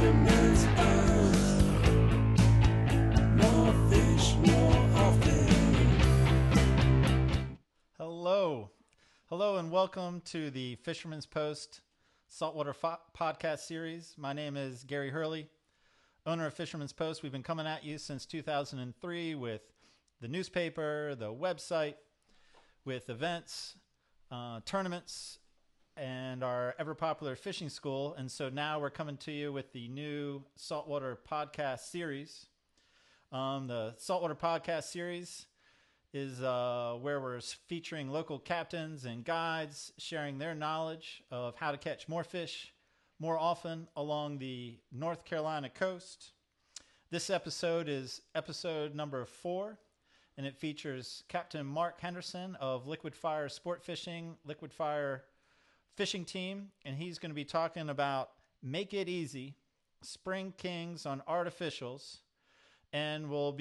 Fisherman's Post. More fish, more often. Hello, and welcome to the Fisherman's Post Saltwater Podcast Series. My name is Gary Hurley, owner of Fisherman's Post. We've been coming at you since 2003 with the newspaper, the website, with events, tournaments, and our ever-popular fishing school. And so now we're coming to you with the new Saltwater Podcast Series. The Saltwater Podcast Series is where we're featuring local captains and guides sharing their knowledge of how to catch more fish more often along the North Carolina coast. This episode is episode number 4, and it features Captain Mark Henderson of Liquid Fire Sportfishing, Liquid Fire Fishing Team, and he's going to be talking about Make It Easy, Spring Kings on Artificials, and we'll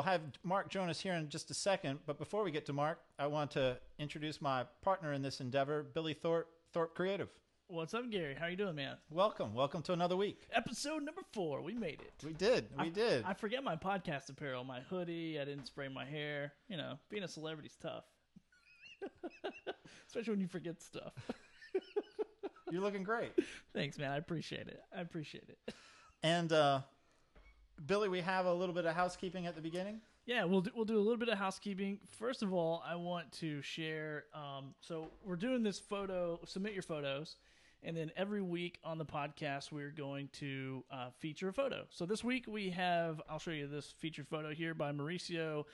have Mark join us here in just a second. But before we get to Mark, I want to introduce my partner in this endeavor, Billy Thorpe Creative. What's up, Gary? How you doing, man? Welcome to another week. Episode number 4. We made it. We did. I forget my podcast apparel, my hoodie. I didn't spray my hair. You know, being a celebrity's tough. Especially when you forget stuff. You're looking great. Thanks, man. I appreciate it. And Billy, we have a little bit of housekeeping at the beginning. Yeah, we'll do a little bit of housekeeping. First of all, I want to share. So we're doing this photo. Submit your photos. And then every week on the podcast, we're going to feature a photo. So this week we have, I'll show you this featured photo here by Mauricio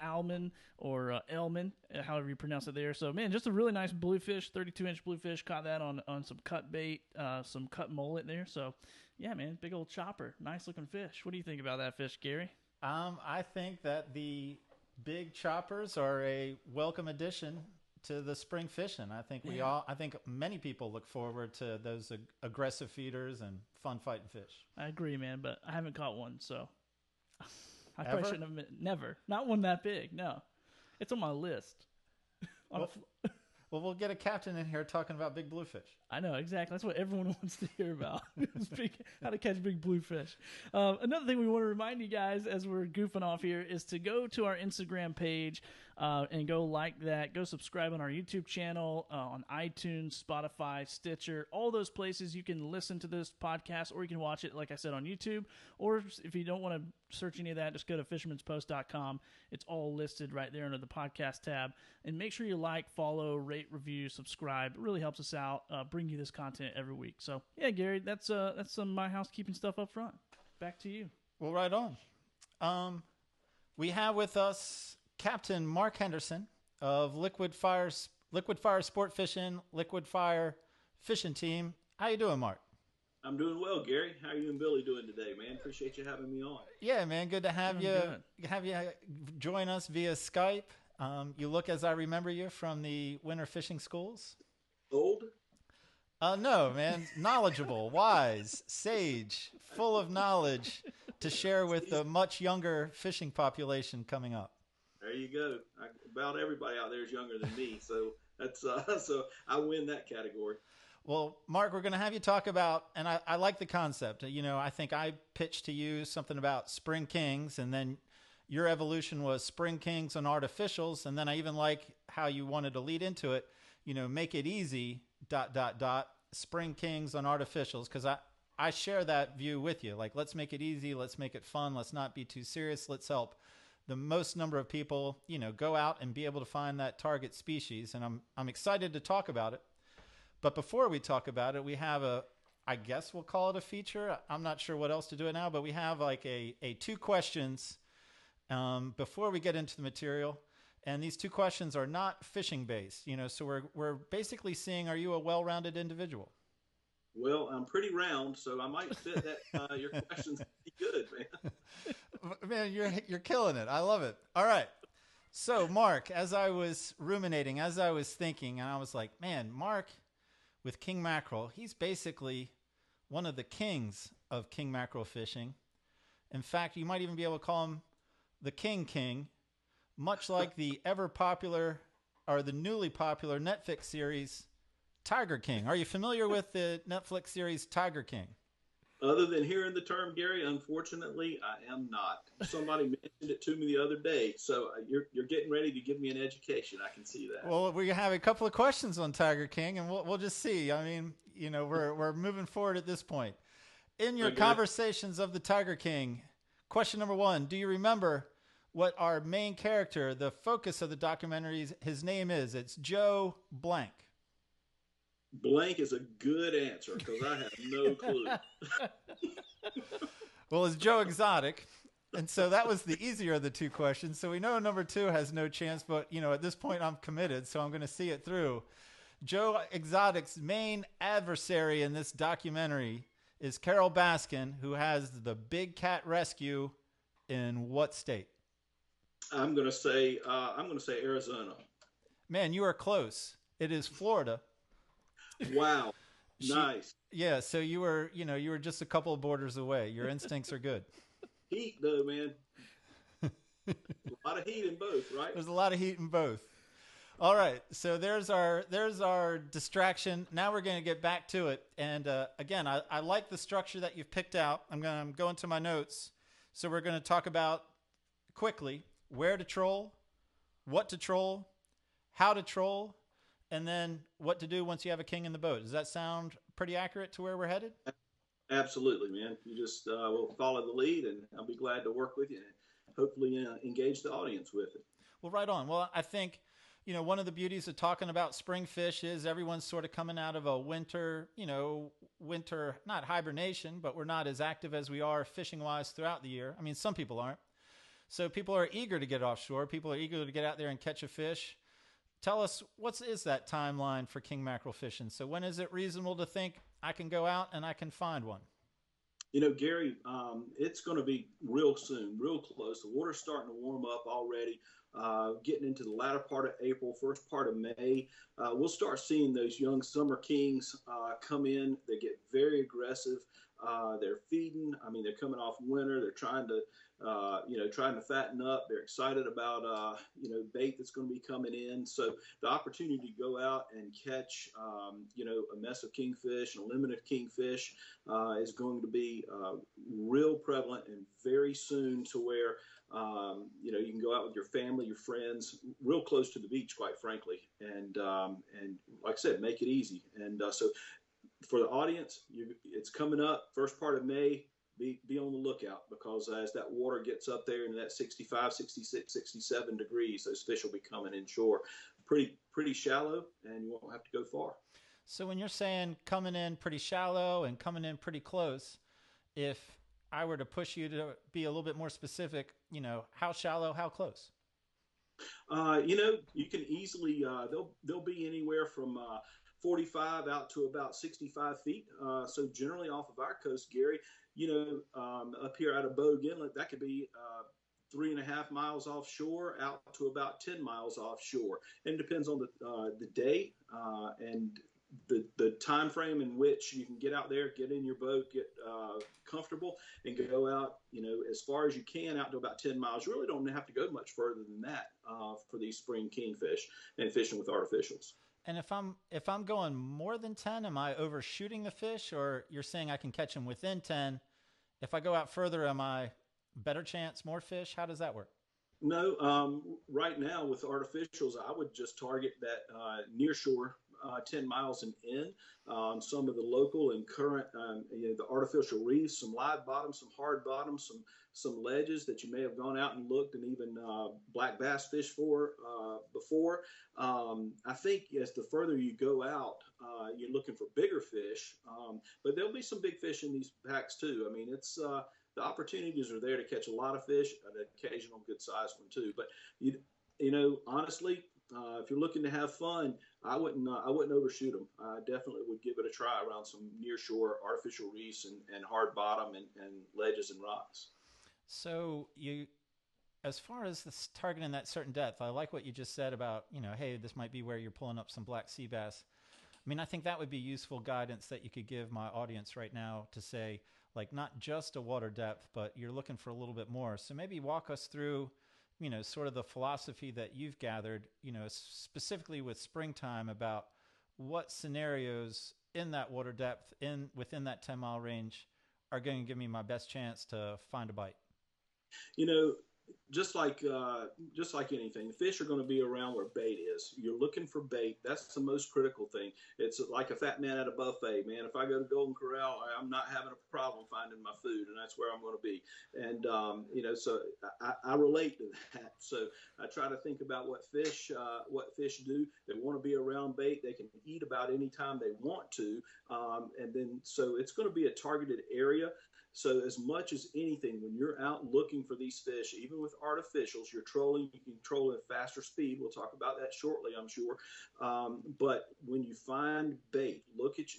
Alman, or Elman, however you pronounce it there. So, man, just a really nice bluefish, 32-inch bluefish. Caught that on some cut bait, some cut mullet there. So, yeah, man, big old chopper. Nice-looking fish. What do you think about that fish, Gary? I think that the big choppers are a welcome addition to the spring fishing. I think I think many people look forward to those aggressive feeders and fun fighting fish. I agree, man, but I haven't caught one, so I Ever? probably shouldn't have. Never, not one that big. No, it's on my list. Well, we'll get a captain in here talking about big bluefish. I know, exactly. That's what everyone wants to hear about. How to catch big bluefish. Another thing we want to remind you guys as we're goofing off here is to go to our Instagram page and go like that. Go subscribe on our YouTube channel, on iTunes, Spotify, Stitcher, all those places you can listen to this podcast, or you can watch it, like I said, on YouTube. Or if you don't want to search any of that, just go to fishermanspost.com. It's all listed right there under the podcast tab. And make sure you like, follow, rate, review, subscribe. It really helps us out. Bring you this content every week. So yeah, Gary, that's some of my housekeeping stuff up front. Back to you. Well, right on. We have with us Captain Mark Henderson of Liquid Fire Sport Fishing, Liquid Fire Fishing Team. How you doing, Mark? I'm doing well, Gary. How are you and Billy doing today, man? Appreciate you having me on. Yeah, man. Good to have you. Have you join us via Skype. You look as I remember you from the winter fishing schools. Old? No, man. Knowledgeable, wise, sage, full of knowledge to share with the much younger fishing population coming up. There you go. About everybody out there is younger than me, so that's so I win that category. Well, Mark, we're going to have you talk about, and I like the concept. You know, I think I pitched to you something about Spring Kings, and then your evolution was Spring Kings on Artificials, and then I even like how you wanted to lead into it. You know, make it easy, ... Spring Kings on Artificials, because I share that view with you. Like, let's make it easy, let's make it fun, let's not be too serious, let's help the most number of people, you know, go out and be able to find that target species. And I'm excited to talk about it. But before we talk about it, we have I guess we'll call it a feature. I'm not sure what else to do it now, but we have like a 2 questions before we get into the material. And these 2 questions are not fishing based, you know, so we're basically seeing, are you a well-rounded individual? Well, I'm pretty round, so I might fit that. Your question's pretty good, man. Man, you're killing it. I love it. All right. So, Mark, as I was ruminating, as I was thinking, and I was like, man, Mark with King Mackerel, he's basically one of the kings of king mackerel fishing. In fact, you might even be able to call him the King, much like the ever-popular, or the newly popular Netflix series, Tiger King. Are you familiar with the Netflix series Tiger King? Other than hearing the term, Gary, unfortunately, I am not. Somebody mentioned it to me the other day, so you're getting ready to give me an education. I can see that. Well, we have a couple of questions on Tiger King, and we'll just see. I mean, we're moving forward at this point. In your conversations of the Tiger King, question number 1, do you remember what our main character, the focus of the documentary, his name is? It's Joe Blank. Blank is a good answer because I have no clue. Well, it's Joe Exotic. And so that was the easier of the 2 questions. So we know number 2 has no chance, but at this point I'm committed, so I'm going to see it through. Joe Exotic's main adversary in this documentary is Carol Baskin, who has the big cat rescue in what state? I'm going to say Arizona. Man, you are close. It is Florida. Wow. Nice. Yeah, so you were just a couple of borders away. Your instincts are good. Heat though, man. A lot of heat in both, right? There's a lot of heat in both. All right, so there's our distraction. Now we're going to get back to it. And again, I like the structure that you've picked out. I'm going to my notes. So we're going to talk about quickly where to troll, what to troll, how to troll, and then what to do once you have a king in the boat. Does that sound pretty accurate to where we're headed? Absolutely, man. You just will follow the lead, and I'll be glad to work with you and hopefully engage the audience with it. Well, right on. Well, I think, one of the beauties of talking about spring fish is everyone's sort of coming out of a winter, not hibernation, but we're not as active as we are fishing-wise throughout the year. I mean, some people aren't. So people are eager to get offshore. People are eager to get out there and catch a fish. Tell us, what is that timeline for king mackerel fishing? So when is it reasonable to think I can go out and I can find one? Gary, it's going to be real soon, real close. The water's starting to warm up already, getting into the latter part of April, first part of May. We'll start seeing those young summer kings come in. They get very aggressive. They're feeding. I mean, they're coming off winter. They're trying to fatten up. They're excited about, bait that's going to be coming in. So the opportunity to go out and catch, a mess of kingfish and a limit of kingfish is going to be real prevalent and very soon to where, you can go out with your family, your friends, real close to the beach, quite frankly. And like I said, make it easy. And so for the audience, it's coming up first part of May. Be on the lookout because as that water gets up there into that 65, 66, 67 degrees, those fish will be coming inshore. Pretty shallow, and you won't have to go far. So when you're saying coming in pretty shallow and coming in pretty close, if I were to push you to be a little bit more specific, how shallow, how close? You can easily, they'll be anywhere from 45 out to about 65 feet. So generally off of our coast, Gary, up here out of Bogue Inlet, that could be 3.5 miles offshore out to about 10 miles offshore. And it depends on the day and the time frame in which you can get out there, get in your boat, get comfortable, and go out, as far as you can out to about 10 miles. You really don't have to go much further than that for these spring kingfish and fishing with artificials. And if I'm going more than 10, am I overshooting the fish, or you're saying I can catch them within 10? If I go out further, am I better chance, more fish? How does that work? No, right now with artificials, I would just target that nearshore 10 miles and in. Some of the local and current, the artificial reefs, some live bottoms, some hard bottoms, some ledges that you may have gone out and looked and even black bass fish for before. I think as the further you go out, you're looking for bigger fish, but there'll be some big fish in these packs too. I mean, it's the opportunities are there to catch a lot of fish, an occasional good sized one too. But honestly, if you're looking to have fun, I wouldn't overshoot them. I definitely would give it a try around some nearshore artificial reefs and hard bottom and ledges and rocks. So as far as this targeting that certain depth, I like what you just said about, hey, this might be where you're pulling up some black sea bass. I mean, I think that would be useful guidance that you could give my audience right now to say, like, not just a water depth, but you're looking for a little bit more. So maybe walk us through, sort of the philosophy that you've gathered, specifically with springtime about what scenarios in that water depth within that 10-mile range are going to give me my best chance to find a bite? You know, just like anything, fish are going to be around where bait is. You're looking for bait. That's the most critical thing. It's like a fat man at a buffet, man. If I go to Golden Corral, I'm not having a problem finding my food, and that's where I'm going to be. And so I relate to that. So I try to think about what fish do. They want to be around bait. They can eat about any time they want to, and then so it's going to be a targeted area. So as much as anything, when you're out looking for these fish, even with artificials, you're trolling, you can troll at faster speed. We'll talk about that shortly, I'm sure. But when you find bait,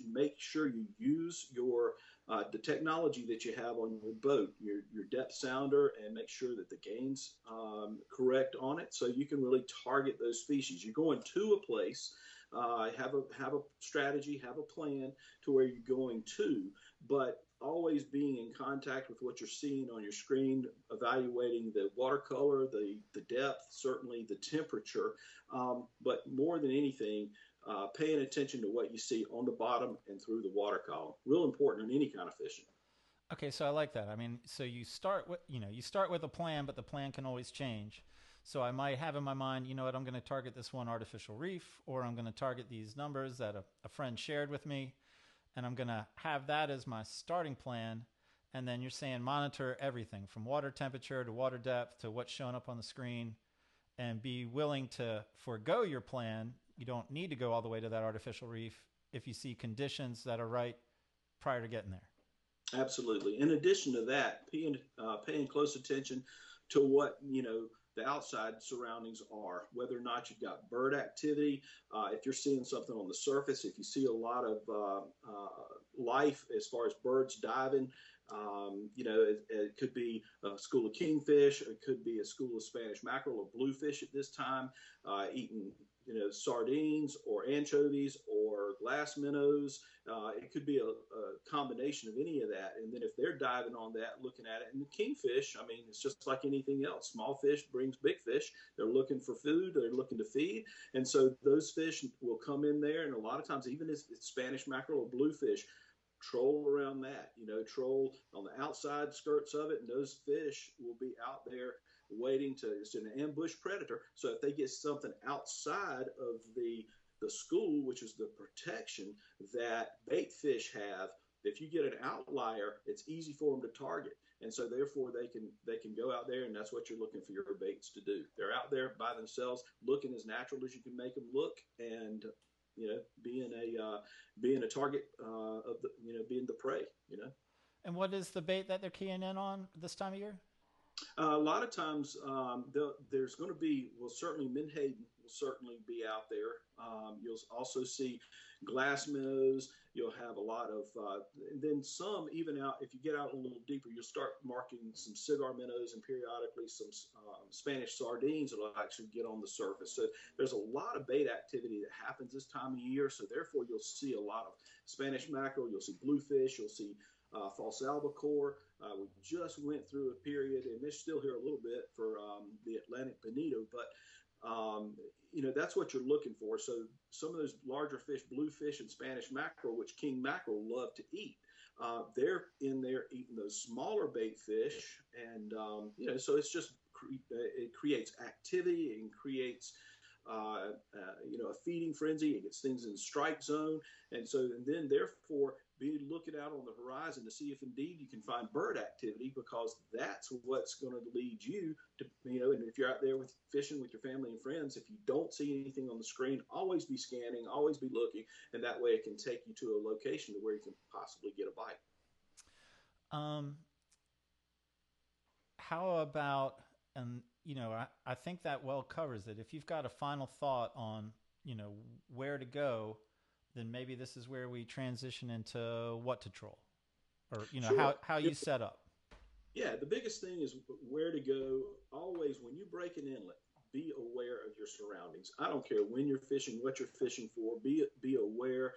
make sure you use the technology that you have on your boat, your depth sounder, and make sure that the gain's correct on it so you can really target those species. You're going to a place, have a strategy, have a plan to where you're going to, but always being in contact with what you're seeing on your screen, evaluating the watercolor, the depth, certainly the temperature, but more than anything, paying attention to what you see on the bottom and through the water column. Real important in any kind of fishing. Okay, so I like that. I mean, so you start with a plan, but the plan can always change. So I might have in my mind, I'm going to target this one artificial reef, or I'm going to target these numbers that a friend shared with me. And I'm going to have that as my starting plan. And then you're saying monitor everything from water temperature to water depth to what's showing up on the screen, and be willing to forego your plan. You don't need to go all the way to that artificial reef if you see conditions that are right prior to getting there. Absolutely. In addition to that, paying close attention to what, the outside surroundings are, whether or not you've got bird activity, if you're seeing something on the surface, if you see a lot of life as far as birds diving, it could be a school of kingfish, it could be a school of Spanish mackerel or bluefish at this time, eating sardines or anchovies or glass minnows. It could be a combination of any of that. And then if they're diving on that, looking at it, and the kingfish, I mean, it's just like anything else. Small fish brings big fish. They're looking for food. They're looking to feed. And so those fish will come in there. And a lot of times, even if it's Spanish mackerel or bluefish, troll around that, troll on the outside skirts of it. And those fish will be out there waiting it's an ambush predator. So if they get something outside of the school, which is the protection that bait fish have, if you get an outlier, it's easy for them to target. And so therefore they can go out there, and that's what you're looking for your baits to do. They're out there by themselves, looking as natural as you can make them look, and being a target of being the prey. And what is the bait that they're keying in on this time of year? A lot of times there's going to be, certainly menhaden will certainly be out there. You'll also see glass minnows. You'll have a lot of, and then some even out, if you get out a little deeper, you'll start marking some cigar minnows and periodically some Spanish sardines that will actually get on the surface. So there's a lot of bait activity that happens this time of year. So therefore you'll see a lot of Spanish mackerel, you'll see bluefish, you'll see false albacore. We just went through a period, and they're still here a little bit for the Atlantic bonito, but that's what you're looking for. So some of those larger fish, bluefish and Spanish mackerel, which king mackerel love to eat, they're in there eating those smaller bait fish, and so it's just it creates activity and creates a feeding frenzy. It gets things in strike zone, and then therefore be looking out on the horizon to see if indeed you can find bird activity, because that's what's going to lead you to, and if you're out there fishing with your family and friends, if you don't see anything on the screen, always be scanning, always be looking, and that way it can take you to a location to where you can possibly get a bite. How about, and I think that well covers it. If you've got a final thought on, where to go, then maybe this is where we transition into what to troll, or Sure. how you set up. Yeah, the biggest thing is where to go. Always, when you break an inlet, be aware of your surroundings. I don't care when you're fishing, what you're fishing for. Be aware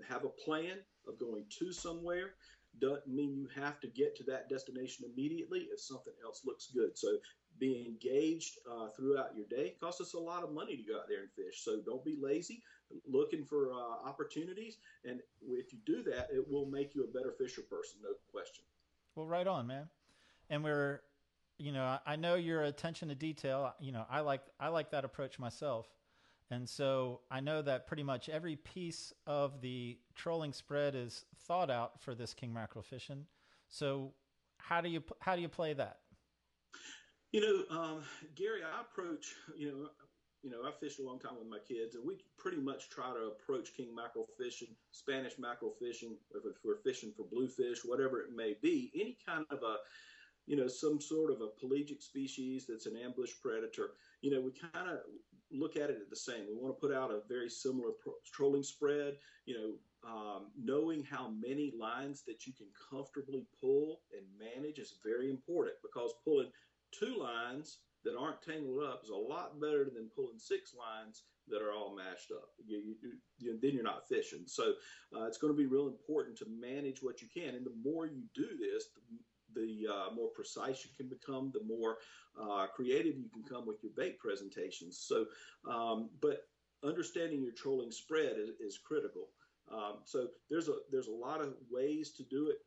have a plan of going to somewhere. Doesn't mean you have to get to that destination immediately if something else looks good. So be engaged throughout your day. It costs us a lot of money to go out there and fish. So don't be lazy. looking for opportunities. And if you do that, it will make you a better fisher person, no question. Well, right on, man. And we're, I know your attention to detail. I like that approach myself. And so I know that pretty much every piece of the trolling spread is thought out for this king mackerel fishing. So how do you play that? Gary, I approach, I fished a long time with my kids, and we pretty much try to approach king mackerel fishing, Spanish mackerel fishing, if we're fishing for bluefish, whatever it may be, any kind of some sort of a pelagic species that's an ambush predator. We kind of look at it the same. We want to put out a very similar trolling spread, knowing how many lines that you can comfortably pull and manage is very important, because pulling 2 lines that aren't tangled up is a lot better than pulling 6 lines that are all mashed up. Then you're not fishing. So it's going to be real important to manage what you can. And the more you do this, the more precise you can become, the more creative you can come with your bait presentations. So, but understanding your trolling spread is critical. So there's a lot of ways to do it.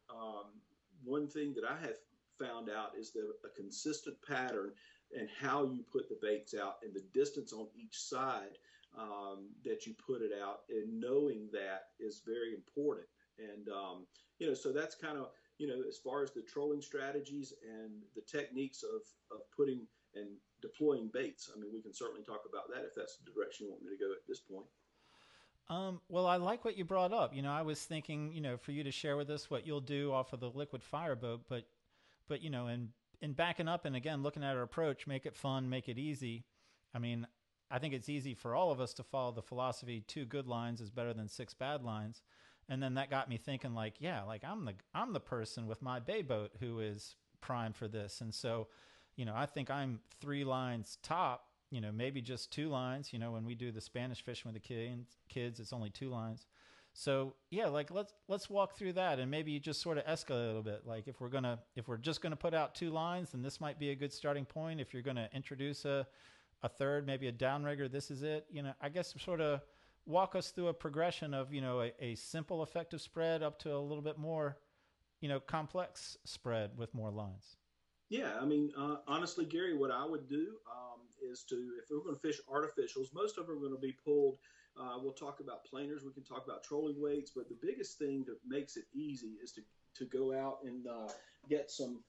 One thing that I have found out is that a consistent pattern and how you put the baits out and the distance on each side that you put it out, and knowing that is very important. And, so that's kind of, as far as the trolling strategies and the techniques of putting and deploying baits. I mean, we can certainly talk about that if that's the direction you want me to go at this point. Well, I like what you brought up. I was thinking, for you to share with us what you'll do off of the liquid fireboat, but in backing up and again, looking at our approach, make it fun, make it easy. I mean, I think it's easy for all of us to follow the philosophy 2 good lines is better than 6 bad lines. And then that got me thinking I'm the person with my bay boat who is primed for this. And so, I think I'm 3 lines top, maybe just 2 lines, when we do the Spanish fishing with the kids, it's only 2 lines. So yeah, let's walk through that, and maybe you just sort of escalate a little bit. Like if we're just going to put out 2 lines, then this might be a good starting point. If you're going to introduce a third, maybe a downrigger, this is it. I guess sort of walk us through a progression of, a simple effective spread up to a little bit more, complex spread with more lines. Yeah, I mean, honestly, Gary, what I would do is if we're going to fish artificials, most of them are going to be pulled. We'll talk about planers. We can talk about trolling weights, but the biggest thing that makes it easy is to go out and get some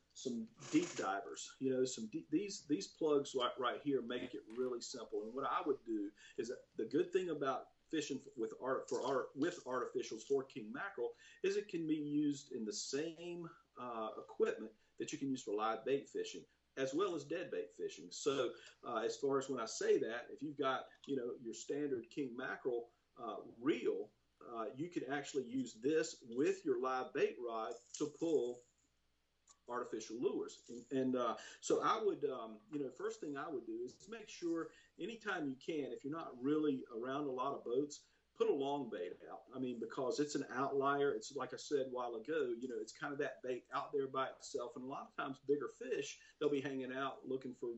deep divers. These plugs right here make it really simple. And what I would do is the good thing about fishing with artificials for king mackerel is it can be used in the same equipment that you can use for live bait fishing as well as dead bait fishing. So as far as when I say that, if you've got your standard king mackerel reel, you can actually use this with your live bait rod to pull artificial lures. And so I would, first thing I would do is make sure anytime you can, if you're not really around a lot of boats, put a long bait out. I mean, because it's an outlier. It's like I said a while ago, it's kind of that bait out there by itself. And a lot of times bigger fish, they'll be hanging out looking for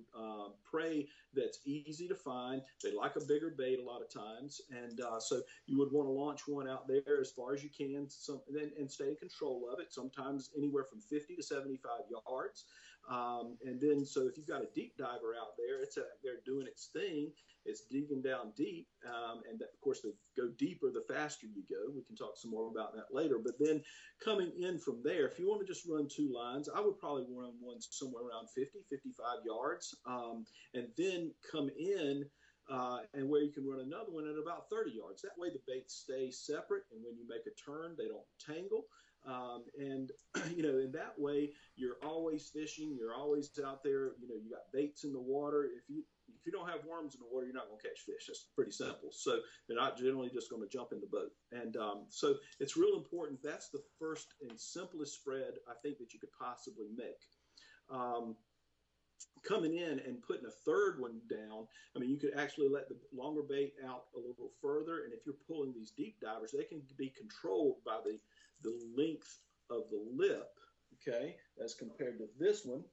prey that's easy to find. They like a bigger bait a lot of times. And so you would want to launch one out there as far as you can and stay in control of it, sometimes anywhere from 50 to 75 yards. And then, so if you've got a deep diver out there, they're doing its thing. It's digging down deep. And of course, they go deeper the faster you go. We can talk some more about that later. But then coming in from there, if you want to just run 2 lines, I would probably run one somewhere around 50, 55 yards. And then come in and where you can run another one at about 30 yards. That way the baits stay separate. And when you make a turn, they don't tangle. And in that way, you're always fishing. You're always out there. You got baits in the water. If you don't have worms in the water, you're not going to catch fish. That's pretty simple. So they're not generally just going to jump in the boat. And so it's real important. That's the first and simplest spread I think that you could possibly make. Coming in and putting a third one down, I mean, you could actually let the longer bait out a little further. And if you're pulling these deep divers, they can be controlled by the length of the lip, okay, as compared to this one,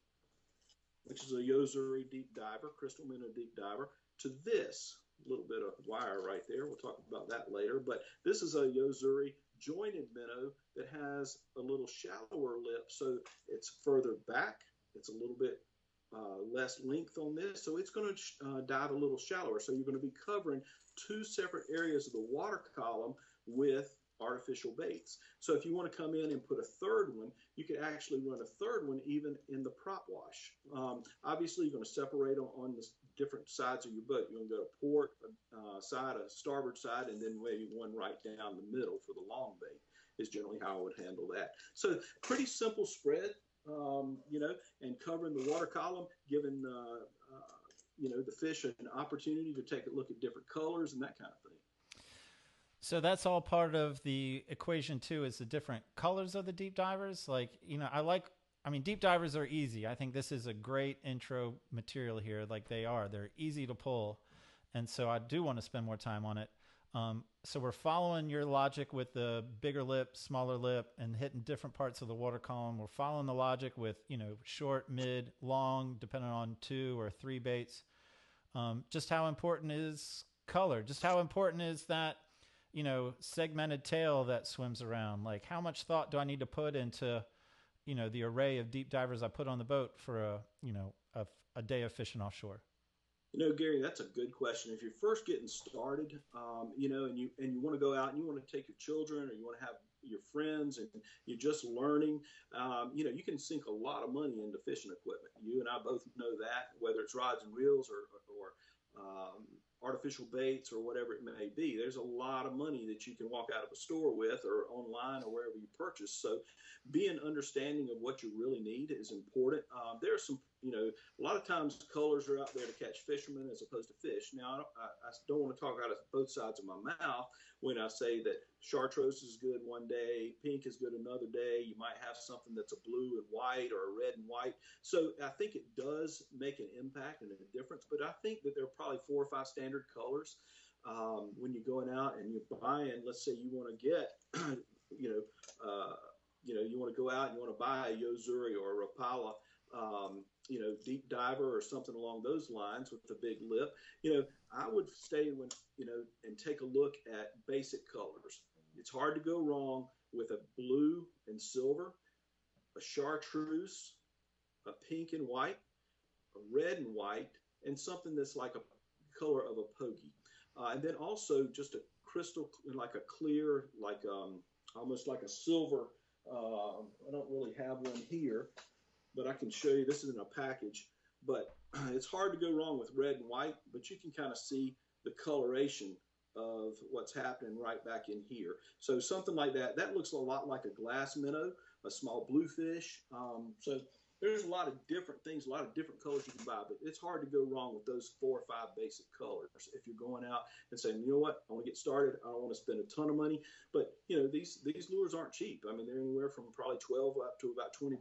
which is a Yozuri deep diver, crystal minnow deep diver, to this. little bit of wire right there. We'll talk about that later. But this is a Yozuri jointed minnow that has a little shallower lip, so it's further back. It's a little bit less length on this, so it's going to dive a little shallower. So you're going to be covering two separate areas of the water column with artificial baits. So if you want to come in and put a third one, you could actually run a third one even in the prop wash. Obviously, you're going to separate on the different sides of your boat. You're going to go to port side, a starboard side, and then maybe one right down the middle for the long bait is generally how I would handle that. So pretty simple spread, and covering the water column, giving the fish an opportunity to take a look at different colors and that kind of thing. So that's all part of the equation too, is the different colors of the deep divers. Deep divers are easy. I think this is a great intro material here. They're easy to pull. And so I do want to spend more time on it. So we're following your logic with the bigger lip, smaller lip, and hitting different parts of the water column. We're following the logic with, short, mid, long, depending on 2 or 3 baits. Just how important is color? Just how important is that, segmented tail that swims around? Like, how much thought do I need to put into, the array of deep divers I put on the boat for a day of fishing offshore? Gary, that's a good question. If you're first getting started, and you want to go out and you want to take your children or you want to have your friends and you're just learning, you can sink a lot of money into fishing equipment. You and I both know that, whether it's rods and reels or artificial baits or whatever it may be. There's a lot of money that you can walk out of a store with or online or wherever you purchase. So being understanding of what you really need is important. There are some, a lot of times colors are out there to catch fishermen as opposed to fish. Now, I don't want to talk out of both sides of my mouth when I say that chartreuse is good one day, pink is good another day. You might have something that's a blue and white or a red and white. So I think it does make an impact and a difference. But I think that there are probably 4 or 5 standard colors when you're going out and you're buying. Let's say you want to get, you want to go out and you want to buy a Yozuri or a Rapala, deep diver or something along those lines with the big lip. I would stay and take a look at basic colors. It's hard to go wrong with a blue and silver, a chartreuse, a pink and white, a red and white, and something that's like a color of a pokey. And then also just a crystal, like a clear, like almost like a silver. I don't really have one here, but I can show you. This is in a package. But it's hard to go wrong with red and white, but you can kind of see the coloration of what's happening right back in here. So something like that, that looks a lot like a glass minnow, a small bluefish. So there's a lot of different things, a lot of different colors you can buy, but it's hard to go wrong with those 4 or 5 basic colors. If you're going out and saying, you know what, I want to get started, I don't want to spend a ton of money, but these lures aren't cheap. I mean, they're anywhere from probably 12 up to about $20.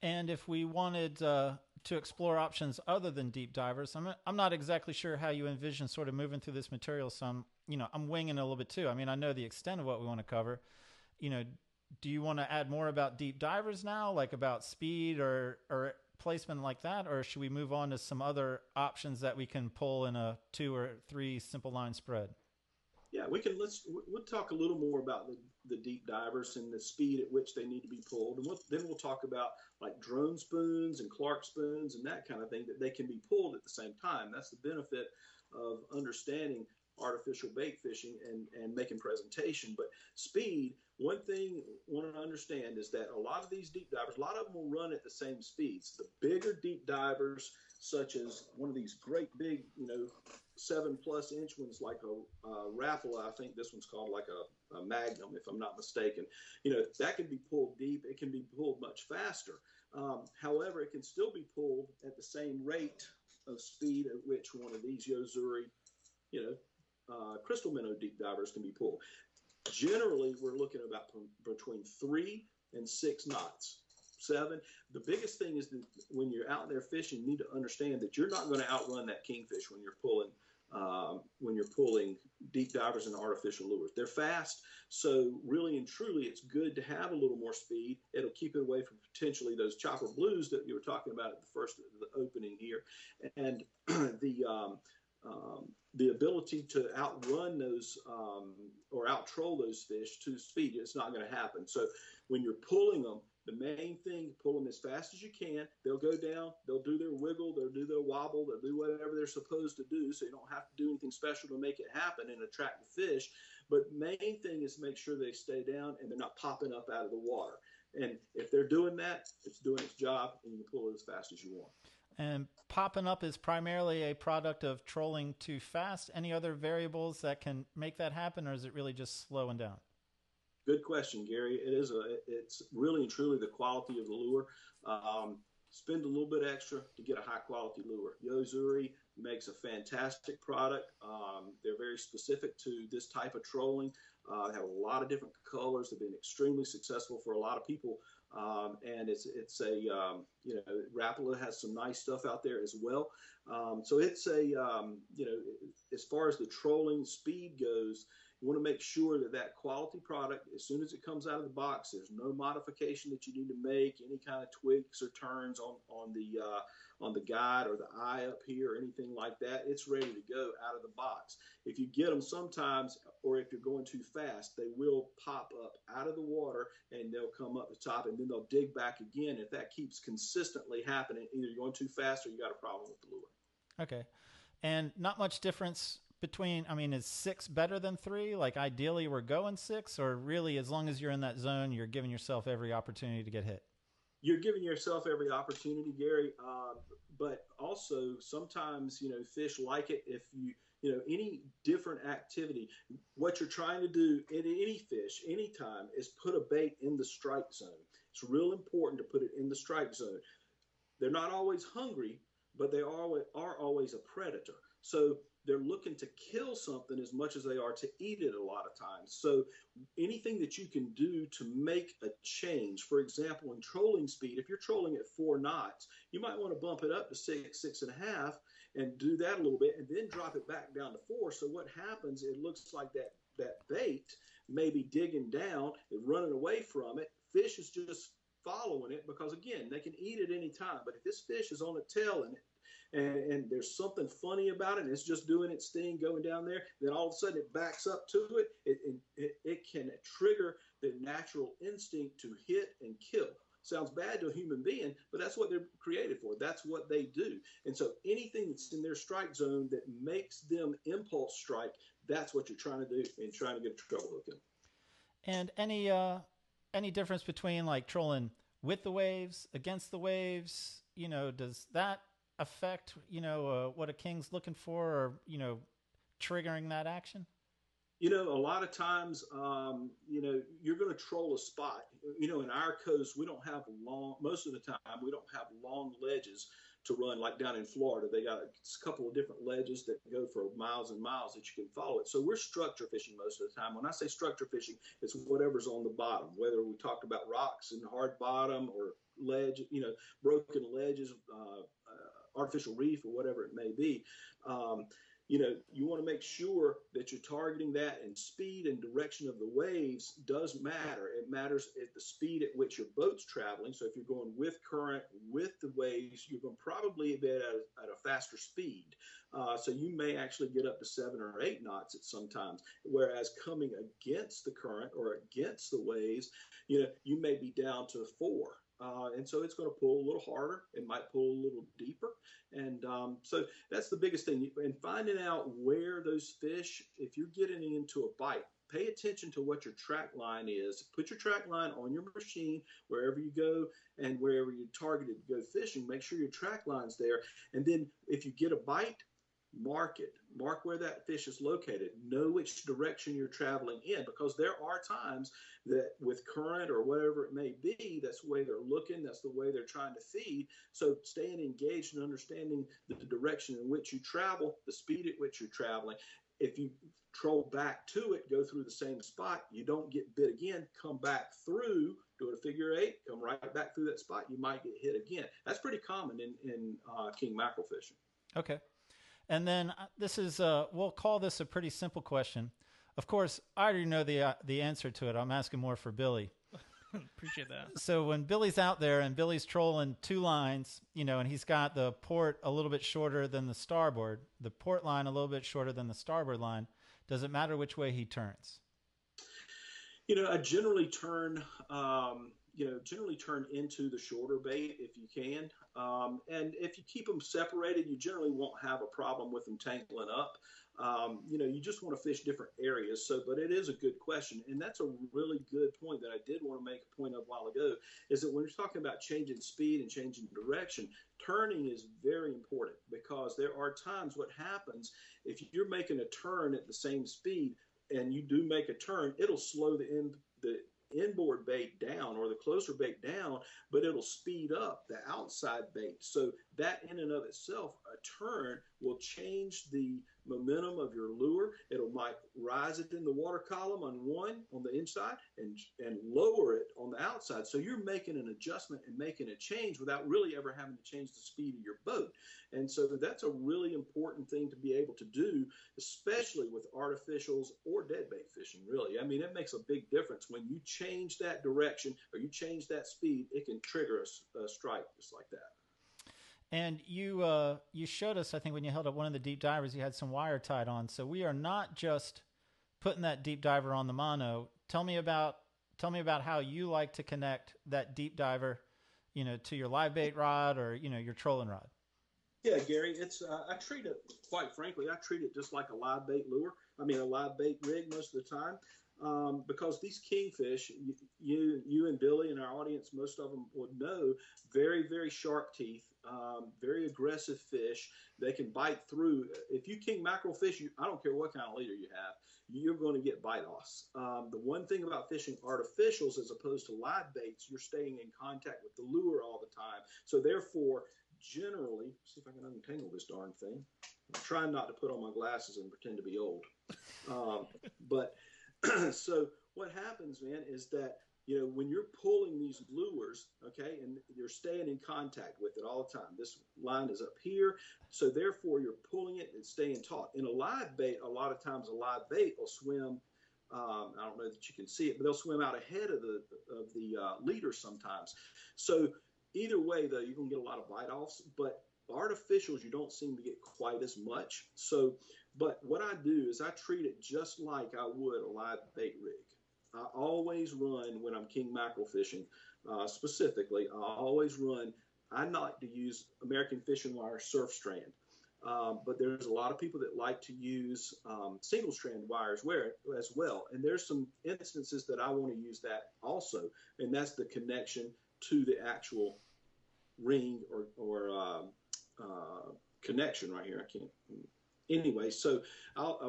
And if we wanted to explore options other than deep divers, I'm not exactly sure how you envision sort of moving through this material. So I'm winging a little bit too. I mean, I know the extent of what we want to cover. Do you want to add more about deep divers now, like about speed or placement like that? Or should we move on to some other options that we can pull in a 2 or 3 simple line spread? Yeah, we'll talk a little more about the deep divers and the speed at which they need to be pulled. And then we'll talk about like drone spoons and Clark spoons and that kind of thing, that they can be pulled at the same time. That's the benefit of understanding artificial bait fishing and making presentation. But speed, one thing I want to understand is that a lot of these deep divers, a lot of them will run at the same speeds. The bigger deep divers, such as one of these great big, 7+ inch ones like a Rapala, I think this one's called like a Magnum, if I'm not mistaken. That can be pulled deep. It can be pulled much faster. However, it can still be pulled at the same rate of speed at which one of these Yozuri, crystal minnow deep divers can be pulled. Generally, we're looking about between 3 and 6 knots. 7. The biggest thing is that when you're out there fishing, you need to understand that you're not going to outrun that kingfish when you're pulling deep divers and artificial lures. They're fast, so really and truly, it's good to have a little more speed. It'll keep it away from potentially those chopper blues that you were talking about at the first of the opening here, and the ability to outrun those or outtroll those fish to speed. It's not going to happen. So when you're pulling them, the main thing, pull them as fast as you can. They'll go down, they'll do their wiggle, they'll do their wobble, they'll do whatever they're supposed to do. So you don't have to do anything special to make it happen and attract the fish. But main thing is make sure they stay down and they're not popping up out of the water. And if they're doing that, it's doing its job, and you can pull it as fast as you want. And popping up is primarily a product of trolling too fast. Any other variables that can make that happen, or is it really just slowing down? Good question, Gary. It's really and truly the quality of the lure. Spend a little bit extra to get a high quality lure. Yo-Zuri makes a fantastic product. They're very specific to this type of trolling. They have a lot of different colors. They've been extremely successful for a lot of people. And it's Rapala has some nice stuff out there as well. So it's as far as the trolling speed goes, you want to make sure that quality product, as soon as it comes out of the box, there's no modification that you need to make, any kind of tweaks or turns on the guide or the eye up here or anything like that. It's ready to go out of the box. If you get them sometimes, or if you're going too fast, they will pop up out of the water and they'll come up the top and then they'll dig back again. If that keeps consistently happening, either you're going too fast or you got a problem with the lure. Okay. And not much difference between, is 6 better than 3? Like ideally we're going 6, or really as long as you're in that zone, you're giving yourself every opportunity to get hit? You're giving yourself every opportunity, Gary. But also sometimes, fish like it if any different activity. What you're trying to do in any fish, anytime, is put a bait in the strike zone. It's real important to put it in the strike zone. They're not always hungry, but they are always a predator. So they're looking to kill something as much as they are to eat it a lot of times. So anything that you can do to make a change, for example, in trolling speed, if you're trolling at 4 knots, you might want to bump it up to 6, 6.5, and do that a little bit, and then drop it back down to 4. So what happens, it looks like that bait may be digging down and running away from it. Fish is just following it because, again, they can eat it any time. But if this fish is on a tail and there's something funny about it, and it's just doing its thing going down there, then all of a sudden it backs up to it. It can trigger the natural instinct to hit and kill. Sounds bad to a human being, but that's what they're created for. That's what they do. And so anything that's in their strike zone that makes them impulse strike, that's what you're trying to do and trying to get a treble hook in. And any difference between like trolling with the waves, against the waves? Does that affect, what a king's looking for, or, triggering that action? A lot of times, you're going to troll a spot. In our coast, we don't have most of the time, we don't have long ledges to run like down in Florida. They got a couple of different ledges that go for miles and miles that you can follow it. So we're structure fishing most of the time. When I say structure fishing, it's whatever's on the bottom, whether we talked about rocks and hard bottom or ledge, broken ledges, artificial reef or whatever it may be. You want to make sure that you're targeting that, and speed and direction of the waves does matter. It matters at the speed at which your boat's traveling. So if you're going with current, with the waves, you're going to probably be at a faster speed. So you may actually get up to 7 or 8 knots at sometimes, whereas coming against the current or against the waves, you may be down to 4. And so it's going to pull a little harder. It might pull a little deeper. And so that's the biggest thing. And finding out where those fish, if you're getting into a bite, pay attention to what your track line is. Put your track line on your machine wherever you go and wherever you're targeted to go fishing. Make sure your track line's there. And then if you get a bite, mark it. Mark where that fish is located. Know which direction you're traveling in, because there are times that with current or whatever it may be, that's the way they're looking, that's the way they're trying to feed. So staying engaged and understanding the direction in which you travel, the speed at which you're traveling. If you troll back to it, go through the same spot, you don't get bit again, come back through, do a figure 8, come right back through that spot, you might get hit again. That's pretty common in king mackerel fishing. Okay. And then this is, we'll call this a pretty simple question. Of course, I already know the answer to it. I'm asking more for Billy. Appreciate that. So when Billy's out there and Billy's trolling 2 lines, and he's got the port a little bit shorter than the starboard, the port line a little bit shorter than the starboard line, does it matter which way he turns? I generally turn, into the shorter bait if you can. And if you keep them separated, you generally won't have a problem with them tangling up. You just want to fish different areas. But it is a good question. And that's a really good point that I did want to make a point of a while ago, is that when you're talking about changing speed and changing direction, turning is very important, because there are times what happens if you're making a turn at the same speed and you do make a turn, it'll slow the inboard bait down, or the closer bait down, but it'll speed up the outside bait. So that in and of itself, a turn will change the momentum of your lure. Might rise it in the water column on the inside and lower it on the outside. So you're making an adjustment and making a change without really ever having to change the speed of your boat. And so that's a really important thing to be able to do, especially with artificials or deadbait fishing, really. I mean, it makes a big difference. When you change that direction or you change that speed, it can trigger a strike just like that. And you showed us, I think, when you held up one of the deep divers, you had some wire tied on. So we are not just putting that deep diver on the mono. Tell me about how you like to connect that deep diver, to your live bait rod or your trolling rod. Yeah, Gary, it's I treat it, quite frankly, just like a live bait lure. I mean, a live bait rig most of the time, because these kingfish, you and Billy and our audience, most of them would know, very, very sharp teeth. Very aggressive fish. They can bite through. If you king mackerel fish, I don't care what kind of leader you have, you're going to get bite offs. The one thing about fishing artificials as opposed to live baits, you're staying in contact with the lure all the time. So therefore, generally, see if I can untangle this darn thing. I'm trying not to put on my glasses and pretend to be old. But so what happens, man, is that when you're pulling these lures, okay, and you're staying in contact with it all the time. This line is up here, so therefore you're pulling it and staying taut. In a live bait, a lot of times a live bait will swim. I don't know that you can see it, but they'll swim out ahead of the leader sometimes. So either way, though, you're gonna get a lot of bite offs. But artificials, you don't seem to get quite as much. So, but what I do is I treat it just like I would a live bait rig. I always run, when I'm king mackerel fishing, specifically, I like to use American Fishing Wire surf strand. But there's a lot of people that like to use single strand wires as well. And there's some instances that I want to use that also. And that's the connection to the actual ring or connection right here. I can't. Anyway, so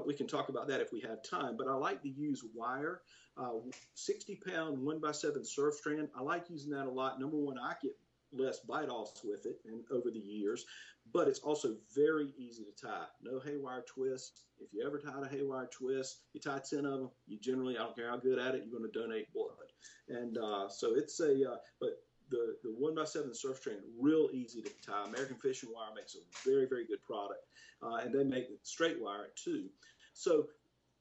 we can talk about that if we have time, but I like to use wire, 60-pound 1x7 surf strand. I like using that a lot. Number one, I get less bite-offs with it and over the years, but it's also very easy to tie. No haywire twists. If you ever tied a haywire twist, you tie 10 of them, you generally, I don't care how good at it, you're going to donate blood. And so it's but the 1x7 surf strand, real easy to tie. American Fishing Wire makes a very, very good product. And they make straight wire too. So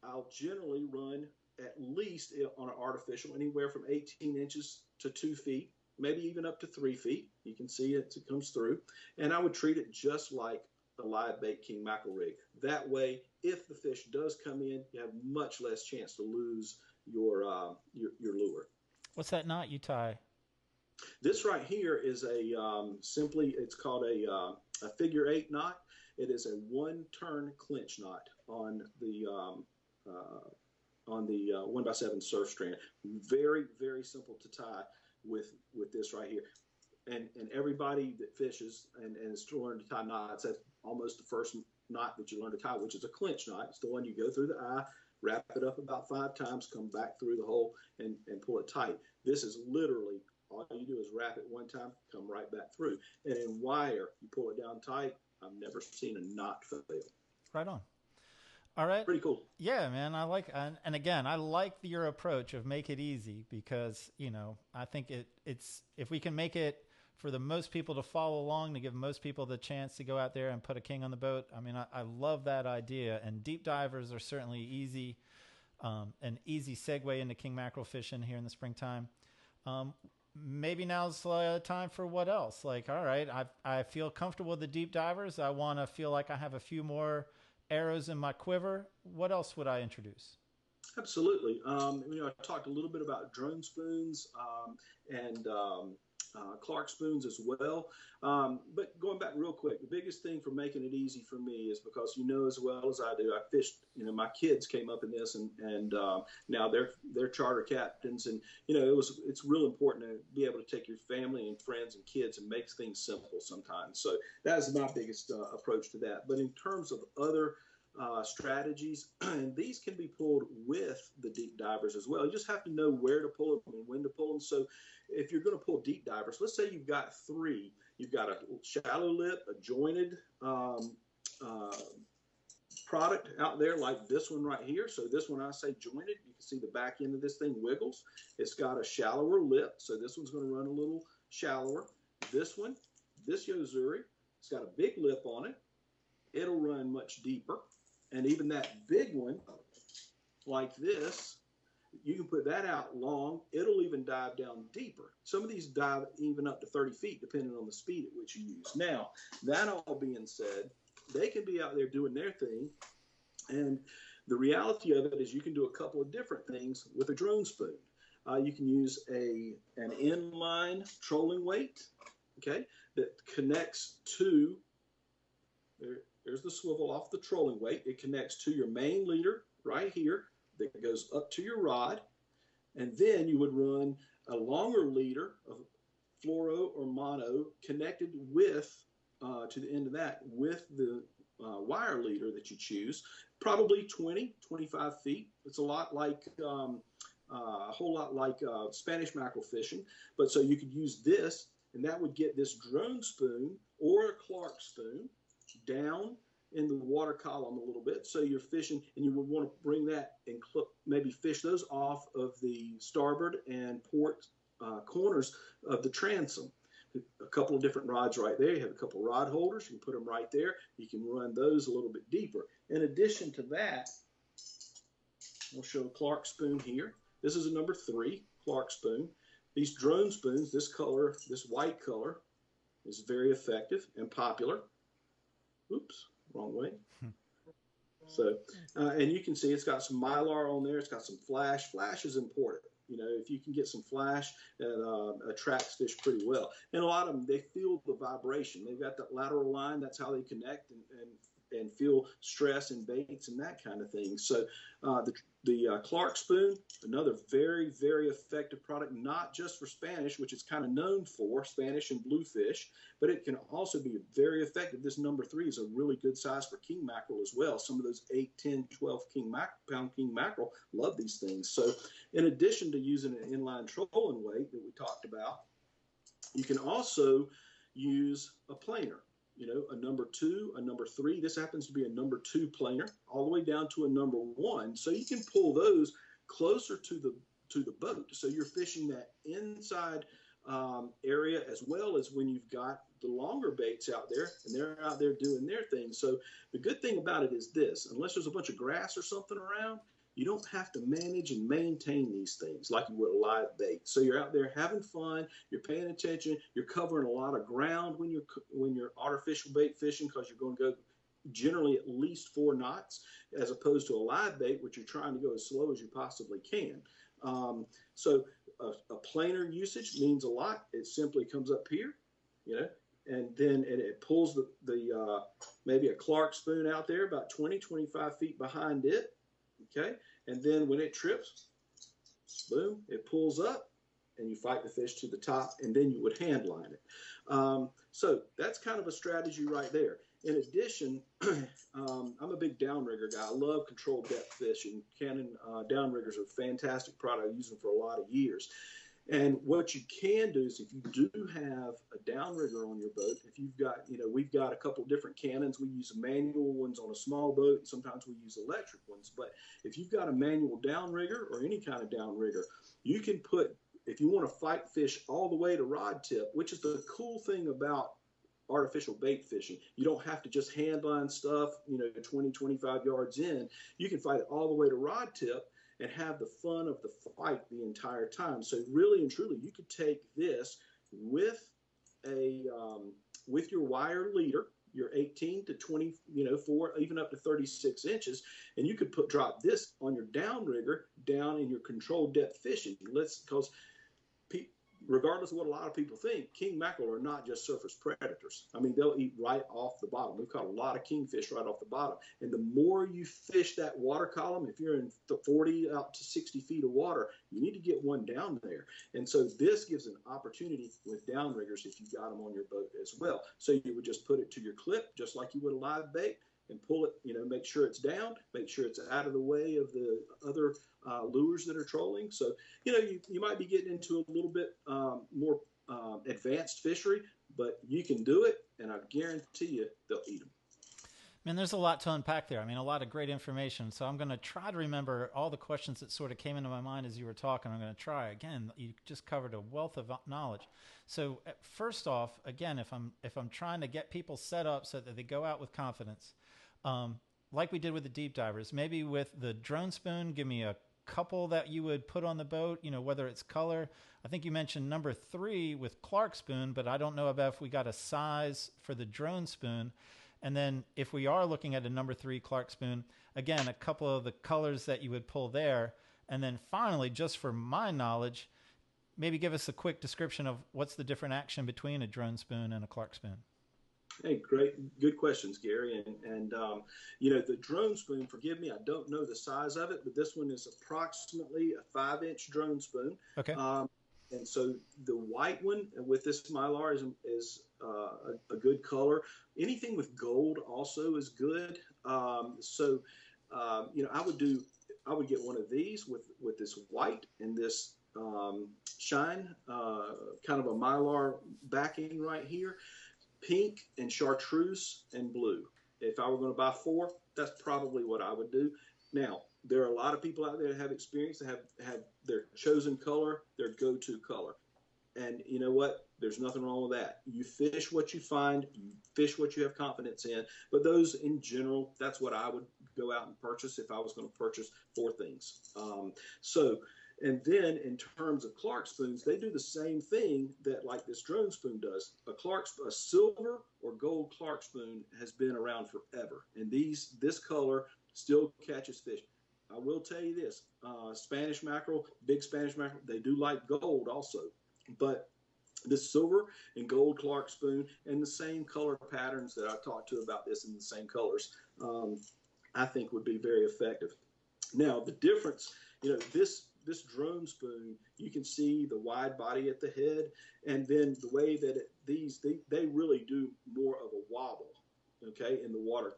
I'll generally run at least on an artificial anywhere from 18 inches to 2 feet, maybe even up to 3 feet. You can see it comes through. And I would treat it just like a live bait king mackerel rig. That way, if the fish does come in, you have much less chance to lose your lure. What's that knot you tie? This right here is it's called a figure 8 knot. It is a 1-turn clinch knot on the 1x7 surf strand. Very, very simple to tie with this right here. And everybody that fishes and is to learn to tie knots, that's almost the first knot that you learn to tie, which is a clinch knot. It's the one you go through the eye, wrap it up about 5 times, come back through the hole, and pull it tight. This is literally all you do is wrap it one time, come right back through. And in wire, you pull it down tight. I've never seen a knot fail. Right on. All right. Pretty cool. Yeah, man. I like, and again, I like your approach of make it easy because, I think it's, if we can make it for the most people to follow along, to give most people the chance to go out there and put a king on the boat. I mean, I love that idea, and deep divers are certainly easy, an easy segue into king mackerel fishing here in the springtime. Maybe now's time for what else? Like, all right, I feel comfortable with the deep divers. I want to feel like I have a few more arrows in my quiver. What else would I introduce? Absolutely. I talked a little bit about drone spoons and Clark spoons as well. But going back real quick, the biggest thing for making it easy for me is because as well as I do, I fished. My kids came up in this, and now they're charter captains, and it's real important to be able to take your family and friends and kids and make things simple sometimes. So that's my biggest approach to that. But in terms of other strategies, and these can be pulled with the deep divers as well. You just have to know where to pull them and when to pull them. So if you're going to pull deep divers, let's say you've got three. You've got a shallow lip, a jointed product out there like this one right here. So this one, I say jointed. You can see the back end of this thing wiggles. It's got a shallower lip, so this one's going to run a little shallower. This one, this Yozuri, it's got a big lip on it. It'll run much deeper. And even that big one, like this, you can put that out long. It'll even dive down deeper. Some of these dive even up to 30 feet, depending on the speed at which you use. Now, that all being said, they can be out there doing their thing. And the reality of it is you can do a couple of different things with a drone spoon. You can use an inline trolling weight, okay, that connects to there's the swivel off the trolling weight. It connects to your main leader right here that goes up to your rod. And then you would run a longer leader of fluoro or mono connected with, to the end of that, with the wire leader that you choose, probably 20, 25 feet. It's a lot like, a whole lot like Spanish mackerel fishing. But so you could use this, and that would get this drone spoon or a Clark spoon down in the water column a little bit. So you're fishing, and you would want to bring that and maybe fish those off of the starboard and port corners of the transom. A couple of different rods right there. You have a couple of rod holders. You can put them right there. You can run those a little bit deeper. In addition to that, we'll show a Clark spoon here. This is a number 3 Clark spoon. These drone spoons, this color, this white color, is very effective and popular. Oops, wrong way. So, and you can see it's got some mylar on there. It's got some flash. Flash is important. If you can get some flash, that attracts fish pretty well. And a lot of them, they feel the vibration. They've got that lateral line. That's how they connect and feel stress and baits and that kind of thing. So the Clark spoon, another very, very effective product, not just for Spanish, which it's kind of known for, Spanish and bluefish, but it can also be very effective. This number 3 is a really good size for king mackerel as well. Some of those 8, 10, 12 pound king mackerel love these things. So in addition to using an inline trolling weight that we talked about, you can also use a planer. A number 2, a number 3. This happens to be a number 2 planer, all the way down to a number 1. So you can pull those closer to the boat. So you're fishing that inside area as well as when you've got the longer baits out there, and they're out there doing their thing. So the good thing about it is this: unless there's a bunch of grass or something around, you don't have to manage and maintain these things like you would a live bait. So you're out there having fun, you're paying attention, you're covering a lot of ground when you're artificial bait fishing, because you're going to go generally at least 4 knots, as opposed to a live bait, which you're trying to go as slow as you possibly can. So a planer usage means a lot. It simply comes up here, and then it pulls the maybe a Clark spoon out there about 20, 25 feet behind it. Okay, and then when it trips, boom, it pulls up, and you fight the fish to the top, and then you would hand line it. So that's kind of a strategy right there. In addition, I'm a big downrigger guy. I love controlled depth fishing. Canon downriggers are a fantastic product. I use them for a lot of years. And what you can do is, if you do have a downrigger on your boat, if you've got, we've got a couple of different Canons. We use manual ones on a small boat, and sometimes we use electric ones. But if you've got a manual downrigger or any kind of downrigger, you can put, if you want to fight fish all the way to rod tip, which is the cool thing about artificial bait fishing. You don't have to just hand line stuff, 20, 25 yards in. You can fight it all the way to rod tip. and have the fun of the fight the entire time. So really and truly, you could take this with with your wire leader, your 18 to 24, even up to 36 inches, and you could drop this on your downrigger down in your controlled depth fishing. Because regardless of what a lot of people think, king mackerel are not just surface predators. I mean, they'll eat right off the bottom. We've caught a lot of kingfish right off the bottom. And the more you fish that water column, if you're in the 40 out to 60 feet of water, you need to get one down there. And so this gives an opportunity with downriggers if you got them on your boat as well. So you would just put it to your clip, just like you would a live bait, and pull it, make sure it's down, make sure it's out of the way of the other lures that are trolling. So, you might be getting into a little bit more advanced fishery, but you can do it, and I guarantee you they'll eat them. Man, there's a lot to unpack there. I mean, a lot of great information. So I'm going to try to remember all the questions that sort of came into my mind as you were talking. I'm going to try. Again, you just covered a wealth of knowledge. So first off, again, if I'm trying to get people set up so that they go out with confidence, like we did with the deep divers, maybe with the drone spoon, give me a couple that you would put on the boat, whether it's color. I think you mentioned number 3 with Clark spoon, but I don't know about if we got a size for the drone spoon. And then if we are looking at a number 3 Clark spoon, again, a couple of the colors that you would pull there. And then finally, just for my knowledge, maybe give us a quick description of what's the different action between a drone spoon and a Clark spoon. Hey, good questions, Gary. And the drone spoon, forgive me, I don't know the size of it, but this one is approximately a 5-inch drone spoon. Okay. And so the white one with this Mylar is a good color. Anything with gold also is good. I would get one of these with this white and this shine, kind of a Mylar backing right here. Pink and chartreuse and blue. If I were going to buy 4, that's probably what I would do. Now, there are a lot of people out there that have experience, that have their chosen color, their go-to color. And you know what? There's nothing wrong with that. You fish what you find, you fish what you have confidence in. But those in general, that's what I would go out and purchase if I was going to purchase 4 things. And then in terms of Clark spoons, they do the same thing that like this drone spoon does. A silver or gold Clark spoon has been around forever. And this color still catches fish. I will tell you this, Spanish mackerel, big Spanish mackerel, they do like gold also. But the silver and gold Clark spoon and the same color patterns that I talked to about this in the same colors, I think would be very effective. Now, the difference, this drone spoon, you can see the wide body at the head, and then the way that they really do more of a wobble, okay, in the water,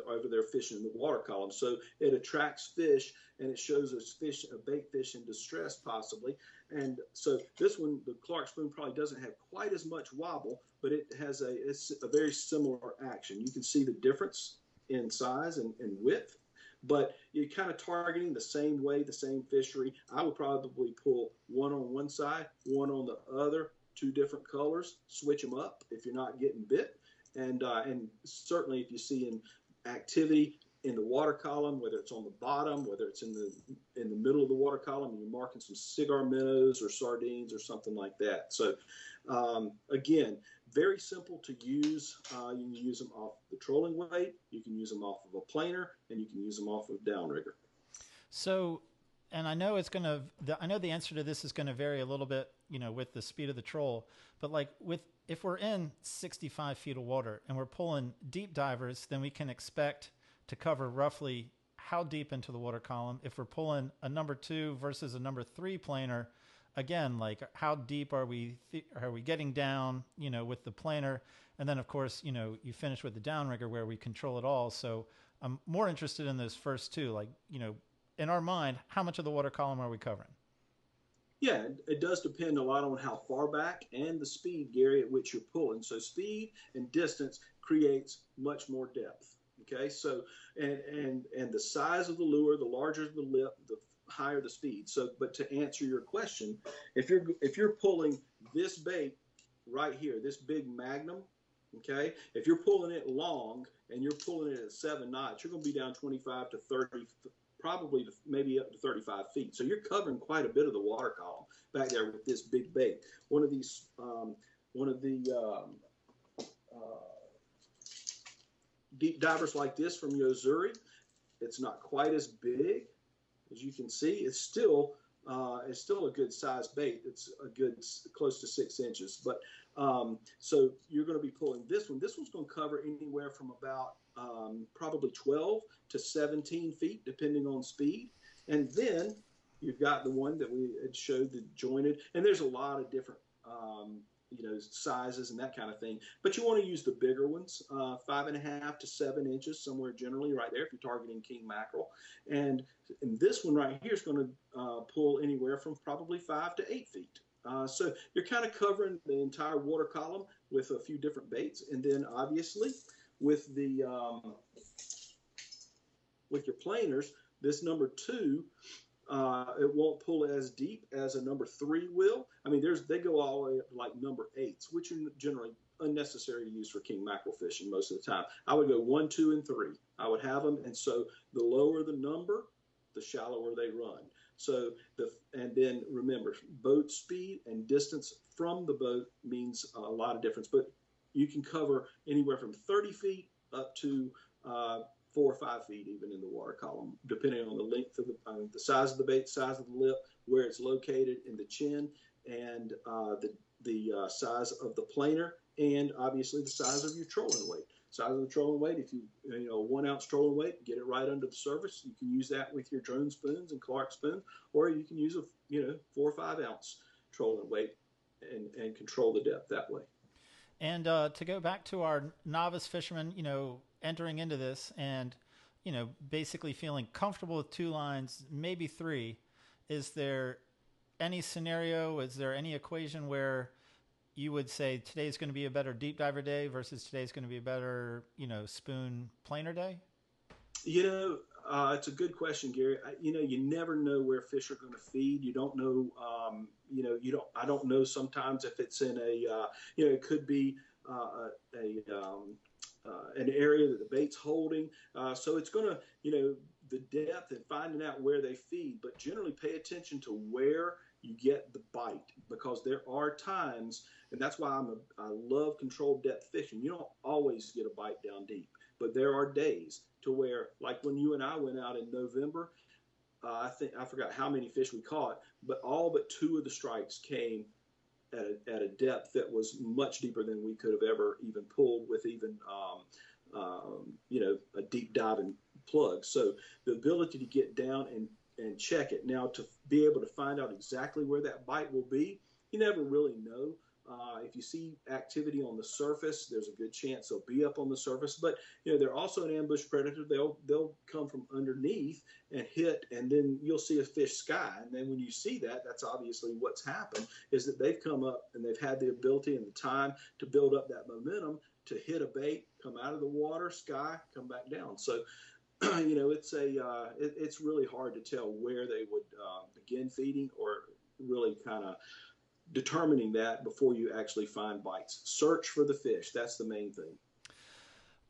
over they're fishing in the water column. So it attracts fish, and it shows us a bait fish in distress possibly. And so this one, the Clark spoon, probably doesn't have quite as much wobble, but it's a very similar action. You can see the difference in size and width. But you're kind of targeting the same way, the same fishery. I would probably pull one on one side, one on the other, 2 different colors, switch them up if you're not getting bit. And certainly if you see in activity in the water column, whether it's on the bottom, whether it's in the middle of the water column, and you're marking some cigar minnows or sardines or something like that. So again, very simple to use. You can use them off the trolling weight, you can use them off of a planer, and you can use them off of downrigger. So, and I know I know the answer to this is going to vary a little bit, with the speed of the troll, but like if we're in 65 feet of water and we're pulling deep divers, then we can expect to cover roughly how deep into the water column. If we're pulling a number 2 versus a number 3 planer, again, like how deep are we getting down, with the planer? And then of course, you finish with the downrigger where we control it all. So I'm more interested in those first 2, like, in our mind, how much of the water column are we covering? Yeah, it does depend a lot on how far back and the speed, Gary, at which you're pulling. So speed and distance creates much more depth. Okay, so and the size of the lure, the larger the lip, the higher the speed. So, but to answer your question, if you're pulling this bait right here, this big Magnum, okay, if you're pulling it long and you're pulling it at 7 knots, you're going to be down 25 to 30 probably maybe up to 35 feet. So you're covering quite a bit of the water column back there with this big bait. One of the deep divers like this from Yozuri, it's not quite as big. As you can see, it's still a good size bait. It's a good close to 6 inches. But so you're going to be pulling this one. This one's going to cover anywhere from about probably 12 to 17 feet, depending on speed. And then you've got the one that we had showed, the jointed. And there's a lot of different sizes and that kind of thing. But you want to use the bigger ones, 5.5 to 7 inches, somewhere generally right there if you're targeting king mackerel. And this one right here is going to pull anywhere from probably 5 to 8 feet. So you're kind of covering the entire water column with a few different baits. And then obviously with the with your planers, this number 2, it won't pull as deep as a number 3 will. I mean, they go all the way up to like number 8s, which are generally unnecessary to use for king mackerel fishing most of the time. I would go 1, 2, and 3. I would have them, and so the lower the number, the shallower they run. So and then remember, boat speed and distance from the boat means a lot of difference. But you can cover anywhere from 30 feet up to 4 or 5 feet even in the water column, depending on the length of the size of the bait, size of the lip, where it's located in the chin, and the size of the planer, and obviously the size of your trolling weight. Size of the trolling weight, if you 1 ounce trolling weight, get it right under the surface. You can use that with your drone spoons and Clark spoons, or you can use a 4 or 5 ounce trolling weight and control the depth that way. And to go back to our novice fishermen, entering into this and, basically feeling comfortable with 2 lines, maybe 3, is there any scenario, is there any equation where you would say today's going to be a better deep diver day versus today's going to be a better, spoon planer day? It's a good question, Gary. You never know where fish are going to feed. You don't know, I don't know sometimes if it's in it could be an area that the bait's holding. So it's going to, the depth and finding out where they feed, but generally pay attention to where you get the bite, because there are times, and that's why I love controlled depth fishing. You don't always get a bite down deep, but there are days to where, like when you and I went out in November, I forgot how many fish we caught, but all but 2 of the strikes came at a depth that was much deeper than we could have ever even pulled with even a deep diving plug. So the ability to get down and check it. Now, to be able to find out exactly where that bite will be, you never really know. If you see activity on the surface, there's a good chance they'll be up on the surface. But they're also an ambush predator. They'll come from underneath and hit, and then you'll see a fish sky. And then when you see that, that's obviously what's happened, is that they've come up and they've had the ability and the time to build up that momentum to hit a bait, come out of the water, sky, come back down. So it's really hard to tell where they would begin feeding, or really kind of determining that before you actually find bites. Search for the fish. That's the main thing.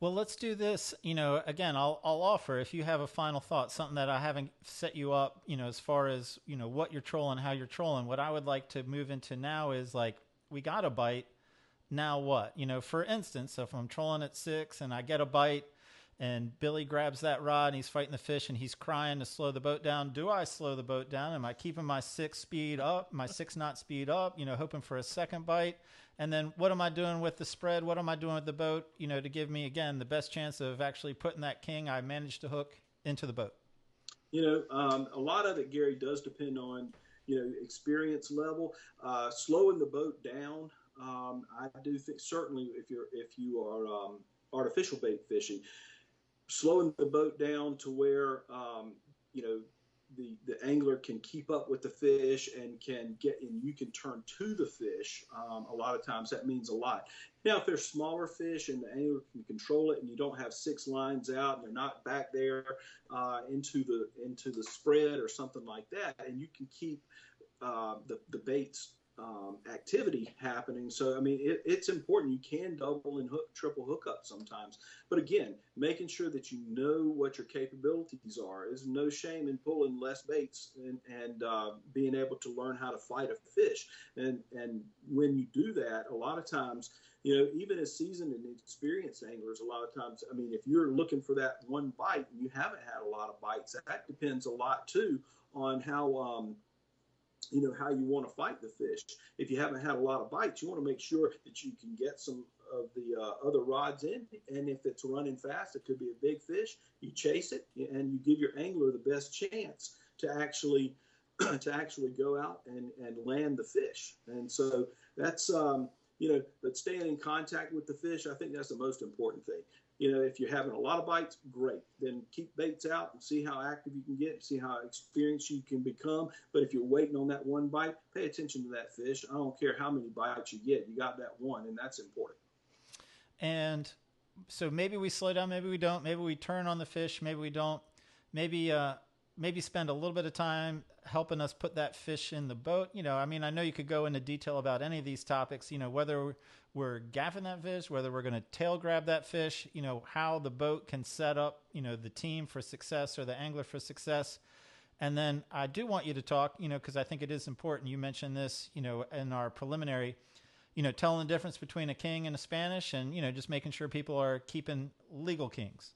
Well, let's do this. Again, I'll offer, if you have a final thought, something that I haven't set you up, as far as, what you're trolling, how you're trolling. What I would like to move into now is, like, we got a bite. Now what? For instance, if I'm trolling at 6 and I get a bite, and Billy grabs that rod and he's fighting the fish and he's crying to slow the boat down. Do I slow the boat down? Am I keeping my 6 speed up, my 6 knot speed up, hoping for a second bite? And then what am I doing with the spread? What am I doing with the boat, to give me, again, the best chance of actually putting that king I managed to hook into the boat? A lot of it, Gary, does depend on, experience level. Slowing the boat down, I do think certainly if you are artificial bait fishing, slowing the boat down to where the angler can keep up with the fish and you can turn to the fish. A lot of times that means a lot. Now, if there's smaller fish and the angler can control it, and you don't have 6 lines out and they're not back there into the spread or something like that, and you can keep the baits activity happening. So, I mean, it's important. You can double and triple hook up sometimes. But again, making sure that you know what your capabilities are. Is no shame in pulling less baits and being able to learn how to fight a fish. And when you do that, a lot of times, even as seasoned and experienced anglers, a lot of times, I mean, if you're looking for that one bite and you haven't had a lot of bites, that depends a lot too on how how you want to fight the fish. If you haven't had a lot of bites, you want to make sure that you can get some of the other rods in. And if it's running fast, it could be a big fish. You chase it and you give your angler the best chance to actually go out and land the fish. And so that's but staying in contact with the fish, I think that's the most important thing. If you're having a lot of bites, great. Then keep baits out and see how active you can get, see how experienced you can become. But if you're waiting on that one bite, pay attention to that fish. I don't care how many bites you get. You got that one, and that's important. And so maybe we slow down, maybe we don't. Maybe we turn on the fish, maybe we don't. Maybe spend a little bit of time helping us put that fish in the boat. I mean, I know you could go into detail about any of these topics, whether we're gaffing that fish, whether we're going to tail grab that fish, how the boat can set up, the team for success or the angler for success. And then I do want you to talk, because I think it is important. You mentioned this, in our preliminary, telling the difference between a king and a Spanish and, just making sure people are keeping legal kings.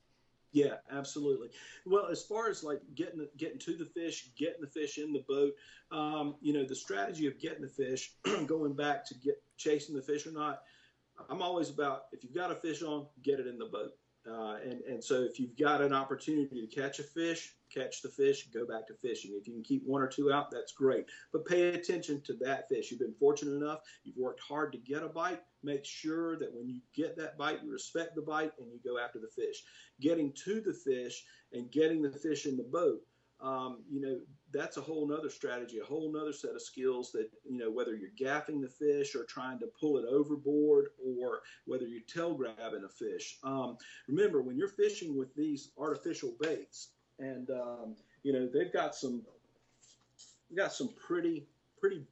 Yeah, absolutely. Well, as far as like getting to the fish, getting the fish in the boat, the strategy of getting the fish, going back to chasing the fish or not, I'm always about, if you've got a fish on, get it in the boat. And so if you've got an opportunity to catch a fish, catch the fish, go back to fishing. If you can keep one or two out, that's great. But pay attention to that fish. You've been fortunate enough. You've worked hard to get a bite. Make sure that when you get that bite, you respect the bite and you go after the fish. Getting to the fish and getting the fish in the boat, that's a whole nother strategy, a whole nother set of skills that, whether you're gaffing the fish or trying to pull it overboard or whether you're tail grabbing a fish. Remember, when you're fishing with these artificial baits, and they've got some pretty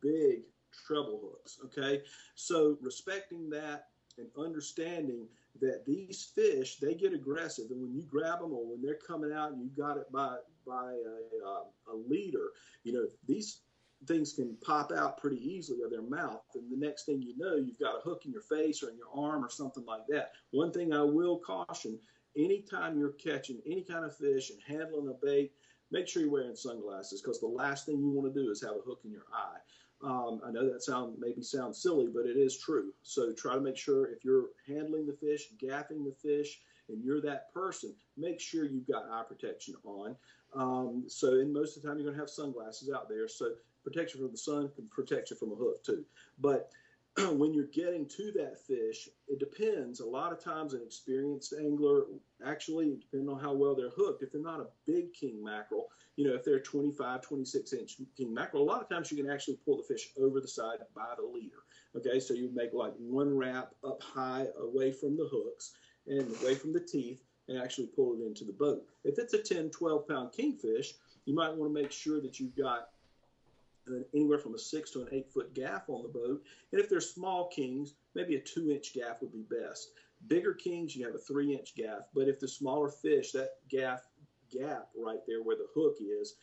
big treble hooks. Okay, so respecting that and understanding that these fish, they get aggressive, and when you grab them or when they're coming out and you got it by a leader, these things can pop out pretty easily of their mouth, and the next thing you know, you've got a hook in your face or in your arm or something like that. One thing I will caution: anytime you're catching any kind of fish and handling a bait, make sure you're wearing sunglasses, because the last thing you want to do is have a hook in your eye. I know that maybe sounds silly, but it is true. So try to make sure if you're handling the fish, gaffing the fish, and you're that person, make sure you've got eye protection on. And most of the time you're going to have sunglasses out there. So protection from the sun can protect you from a hook too. But when you're getting to that fish, it depends. A lot of times an experienced angler, actually, depending on how well they're hooked, if they're not a big king mackerel, if they're 25, 26-inch king mackerel, a lot of times you can actually pull the fish over the side by the leader. Okay, so you make like one wrap up high away from the hooks and away from the teeth and actually pull it into the boat. If it's a 10, 12-pound kingfish, you might want to make sure that you've got anywhere from a 6 to an 8-foot gaff on the boat. And if they're small kings, maybe a 2-inch gaff would be best. Bigger kings, you have a 3-inch gaff. But if the smaller fish, that gap right there where the hook is,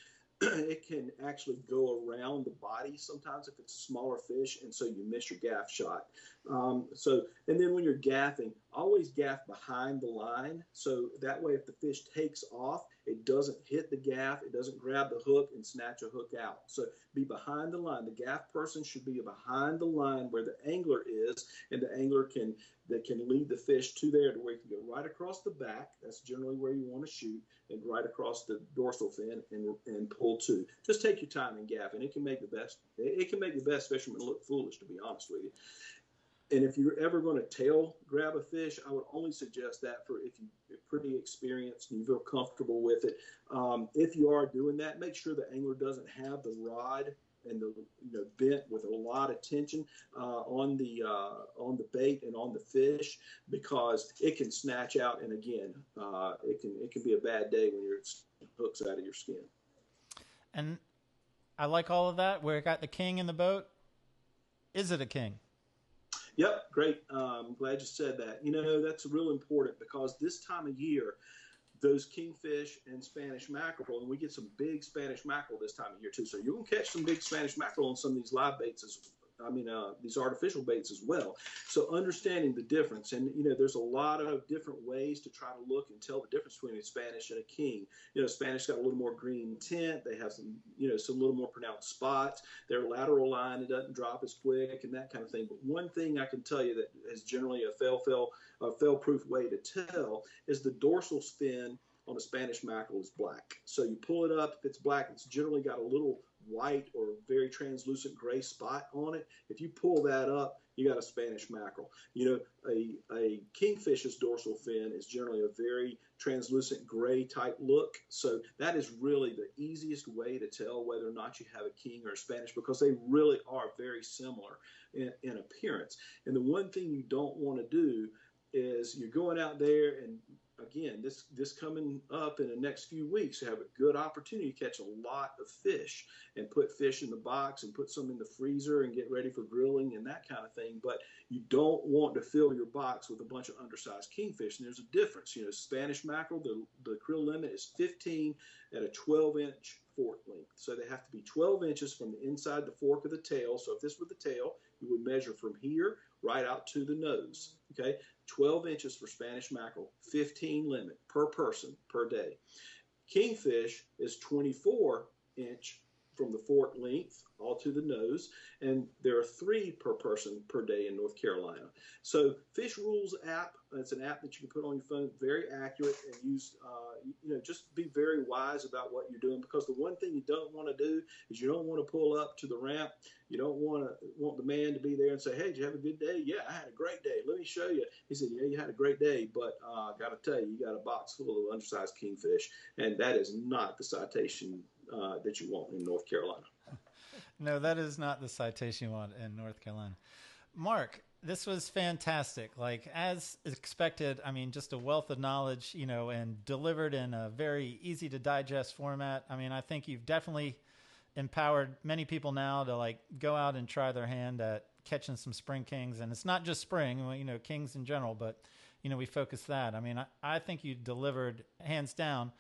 it can actually go around the body sometimes if it's a smaller fish, and so you miss your gaff shot. And then when you're gaffing, always gaff behind the line, so that way if the fish takes off, it doesn't hit the gaff, it doesn't grab the hook and snatch a hook out. So be behind the line. The gaff person should be behind the line where the angler is, and the angler can lead the fish to there to where you can go right across the back. That's generally where you want to shoot, and right across the dorsal fin and pull to. Just take your time and gaff, and it can make the best fisherman look foolish, to be honest with you. And if you're ever going to tail grab a fish, I would only suggest that for if you're pretty experienced and you feel comfortable with it. If you are doing that, make sure the angler doesn't have the rod and the bent with a lot of tension on the bait and on the fish, because it can snatch out, and again, it can be a bad day when your hook's out of your skin. And I like all of that. We got the king in the boat. Is it a king? Yep, great. I'm glad you said that. That's real important because this time of year, those kingfish and Spanish mackerel, and we get some big Spanish mackerel this time of year too. So you're gonna catch some big Spanish mackerel on some of these live baits these artificial baits as well. So understanding the difference, and there's a lot of different ways to try to look and tell the difference between a Spanish and a king. Spanish got a little more green tint. They have some little more pronounced spots. Their lateral line, it doesn't drop as quick and that kind of thing. But one thing I can tell you that is generally a fail-proof way to tell is the dorsal fin on a Spanish mackerel is black. So you pull it up, if it's black, it's generally got a little white or very translucent gray spot on it. If you pull that up, you got a Spanish mackerel. A kingfish's dorsal fin is generally a very translucent gray type look. So that is really the easiest way to tell whether or not you have a king or a Spanish, because they really are very similar in appearance. And the one thing you don't want to do is you're going out there, and again, this coming up in the next few weeks, you have a good opportunity to catch a lot of fish and put fish in the box and put some in the freezer and get ready for grilling and that kind of thing. But you don't want to fill your box with a bunch of undersized kingfish. And there's a difference. Spanish mackerel, the krill limit is 15 at a 12-inch fork length. So they have to be 12 inches from the inside the fork of the tail. So if this were the tail, you would measure from here right out to the nose. Okay, 12 inches for Spanish mackerel, 15 limit per person per day. Kingfish is 24-inch from the fork length all to the nose, and there are 3 per person per day in North Carolina. So Fish Rules app, it's an app that you can put on your phone, very accurate, and use, just be very wise about what you're doing, because the one thing you don't want to do is you don't want to pull up to the ramp. You don't want the man to be there and say, hey, did you have a good day? Yeah, I had a great day. Let me show you. He said, yeah, you had a great day, but I got to tell you, you got a box full of undersized kingfish, and that is not the citation that you want in North Carolina. No, that is not the citation you want in North Carolina. Mark, this was fantastic. Like, as expected, I mean, just a wealth of knowledge, and delivered in a very easy to digest format. I mean, I think you've definitely empowered many people now to go out and try their hand at catching some spring kings. And it's not just spring, kings in general, but, we focus that. I mean, I think you delivered hands down.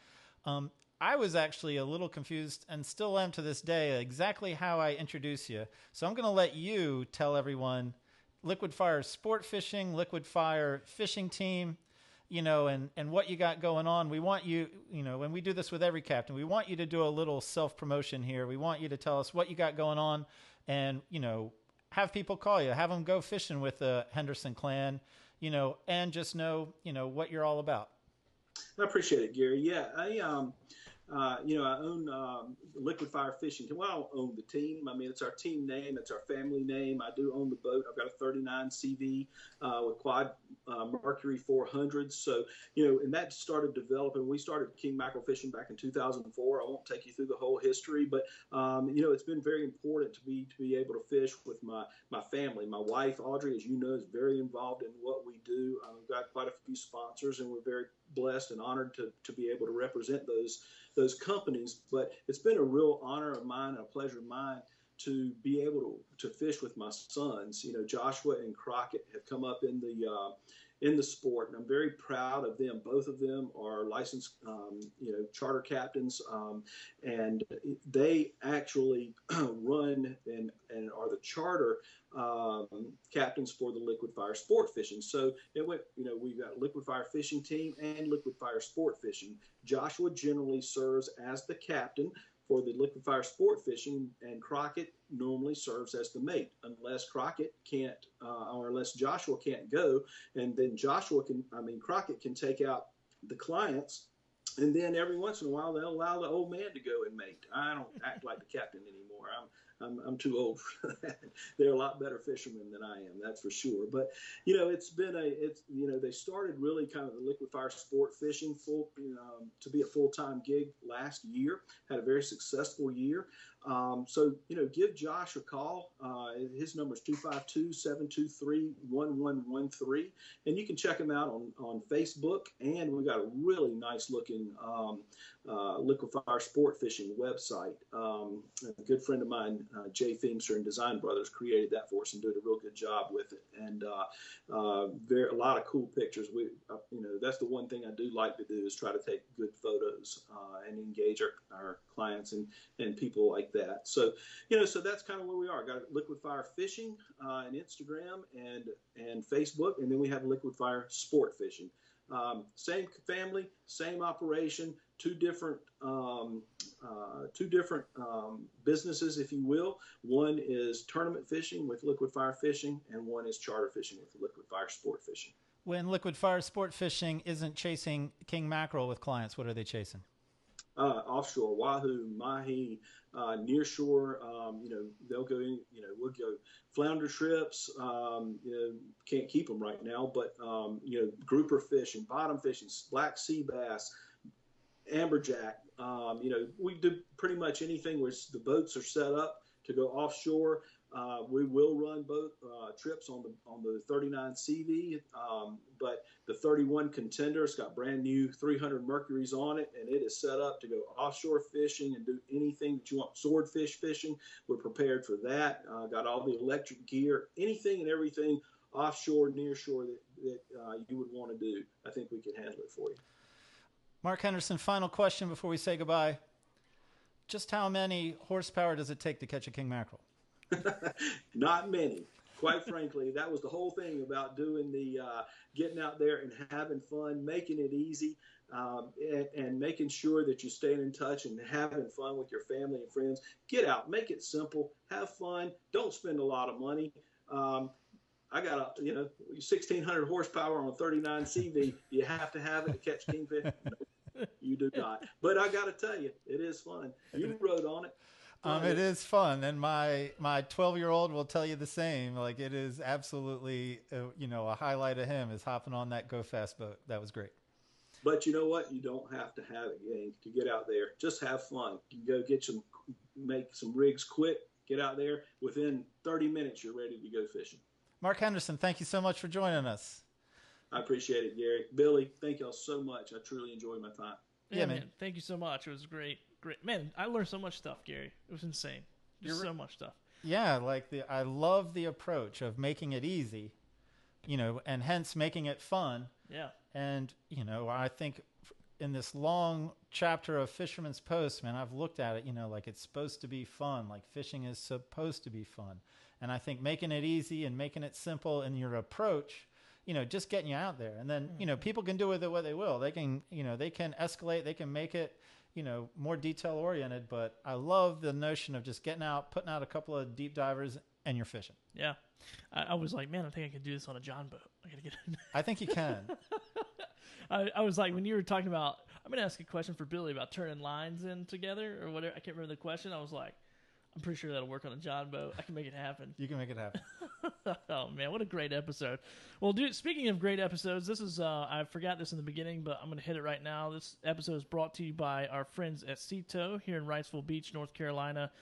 I was actually a little confused, and still am to this day, exactly how I introduce you. So I'm going to let you tell everyone Liquid Fire Sportfishing, Liquid Fire Fishing Team, and what you got going on. We want you, when we do this with every captain, we want you to do a little self-promotion here. We want you to tell us what you got going on, and, have people call you, have them go fishing with the Henderson clan, and just know, what you're all about. I appreciate it, Gary. Yeah, I own Liquid Fire Fishing. Well, I don't own the team. I mean, it's our team name. It's our family name. I do own the boat. I've got a 39 CV with quad Mercury 400s. So, and that started developing. We started king mackerel fishing back in 2004. I won't take you through the whole history, but, it's been very important to be able to fish with my family. My wife, Audrey, as you know, is very involved in what we do. We've got quite a few sponsors, and we're very blessed and honored to be able to represent those companies. But it's been a real honor of mine and a pleasure of mine to be able to fish with my sons. Joshua and Crockett have come up in the sport, and I'm very proud of them. Both of them are licensed, charter captains, and they actually run and are the charter captains for the Liquid Fire Sport Fishing. So it went, we've got Liquid Fire Fishing Team and Liquid Fire Sport Fishing. Joshua generally serves as the captain for the Liquid Fire Sport Fishing, and Crockett normally serves as the mate, unless Crockett can't, or unless Joshua can't go, and then Crockett can take out the clients, and then every once in a while they'll allow the old man to go and mate. I don't act like the captain anymore. I'm too old for that. They're a lot better fishermen than I am, that's for sure. But they started really kind of the Liquid Fire Sport Fishing to be a full-time gig last year. Had a very successful year. So, give Josh a call. His number is 252-723-1113. And you can check him out on Facebook. And we've got a really nice looking liquefier sport fishing website. A good friend of mine, Jay Feemster and Design Brothers, created that for us and did a real good job with it. And a lot of cool pictures. That's the one thing I do like to do is try to take good photos and engage our clients and people like that. So, so that's kind of where we are. Got Liquid Fire Fishing and Instagram and Facebook, and then we have Liquid Fire Sport Fishing. Same family, same operation, two different businesses, if you will. One is tournament fishing with Liquid Fire Fishing, and one is charter fishing with Liquid Fire Sport Fishing. When Liquid Fire Sport Fishing isn't chasing king mackerel with clients, what are they chasing? Offshore, wahoo, mahi, nearshore. They'll go in. We'll go flounder trips. Can't keep them right now, but grouper fishing, bottom fishing, black sea bass, amberjack. We do pretty much anything where the boats are set up to go offshore. We will run boat trips on the 39 CV, but the 31 Contender, it's got brand new 300 Mercuries on it, and it is set up to go offshore fishing and do anything that you want. Swordfish fishing, we're prepared for that. Got all the electric gear, anything and everything offshore, nearshore that you would want to do. I think we can handle it for you. Mark Henderson, final question before we say goodbye. Just how many horsepower does it take to catch a king mackerel? Not many. Quite frankly, that was the whole thing about doing the getting out there and having fun, making it easy, and making sure that you're staying in touch and having fun with your family and friends. Get out, make it simple, have fun. Don't spend a lot of money. I got 1,600 horsepower on a 39 CV. Do you have to have it to catch kingfish? No, you do not. But I got to tell you, it is fun. You rode on it. It is fun, and my 12-year-old will tell you the same. Like, it is absolutely, a highlight of him is hopping on that Go Fast boat. That was great. But you know what? You don't have to have it, gang, to get out there. Just have fun. You go make some rigs quick, get out there. Within 30 minutes, you're ready to go fishing. Mark Henderson, thank you so much for joining us. I appreciate it, Gary. Billy, thank y'all so much. I truly enjoyed my time. Yeah, man. Thank you so much. It was great. Great. Man, I learned so much stuff, Gary. It was insane. Just so much stuff. Yeah, I love the approach of making it easy, and hence making it fun. Yeah. And, I think in this long chapter of Fisherman's Post, man, I've looked at it, like it's supposed to be fun. Like fishing is supposed to be fun. And I think making it easy and making it simple in your approach, just getting you out there. And then, people can do with it what they will. They can, they can escalate, they can make it, more detail oriented, but I love the notion of just getting out, putting out a couple of deep divers, and you're fishing. Yeah. I was like, man, I think I could do this on a John boat. I got to get in. I think you can. I was like, when you were talking about, I'm going to ask a question for Billy about turning lines in together or whatever. I can't remember the question. I was like, I'm pretty sure that'll work on a John boat. I can make it happen. You can make it happen. Oh, man, what a great episode. Well, dude, speaking of great episodes, this is, I forgot this in the beginning, but I'm going to hit it right now. This episode is brought to you by our friends at Cito here in Wrightsville Beach, North Carolina.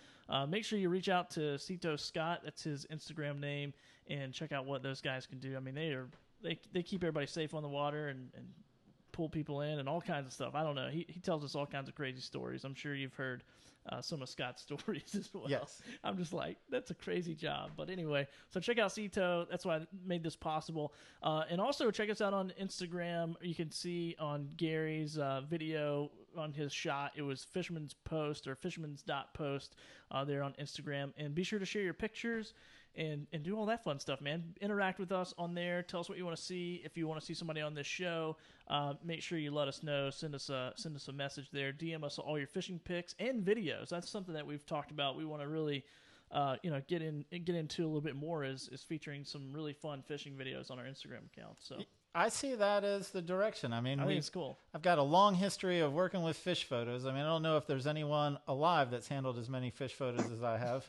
Make sure you reach out to Cito Scott. That's his Instagram name, and check out what those guys can do. I mean, they keep everybody safe on the water and pull people in and all kinds of stuff. I don't know. He tells us all kinds of crazy stories. I'm sure you've heard some of Scott's stories as well. Yes. I'm just like, that's a crazy job. But anyway, so check out Cito. That's why I made this possible. And also check us out on Instagram. You can see on Gary's video on his shot, it was Fisherman's Post or fisherman's.post there on Instagram. And be sure to share your pictures and do all that fun stuff, man. Interact with us on there. Tell us what you want to see. If you want to see somebody on this show, make sure you let us know. Send us a message there. DM us all your fishing pics and videos. That's something that we've talked about. We want to really, get into a little bit more is featuring some really fun fishing videos on our Instagram account. So I see that as the direction. I mean, I think it's cool. I've got a long history of working with fish photos. I mean, I don't know if there's anyone alive that's handled as many fish photos as I have.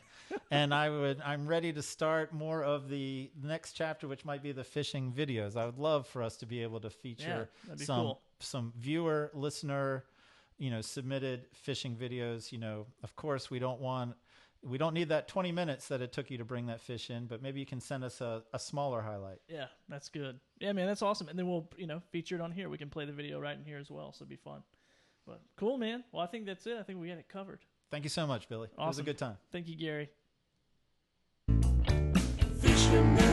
And I'm ready to start more of the next chapter, which might be the fishing videos. I would love for us to be able to feature some viewer, listener submitted fishing videos. Of course, we don't need that 20 minutes that it took you to bring that fish in, but maybe you can send us a smaller highlight. Yeah, that's good. Yeah, man, that's awesome. And then we'll, feature it on here. We can play the video right in here as well, so it'll be fun. But cool, man. Well, I think that's it. I think we got it covered. Thank you so much, Billy. Awesome. It was a good time. Thank you, Gary. Fisherman.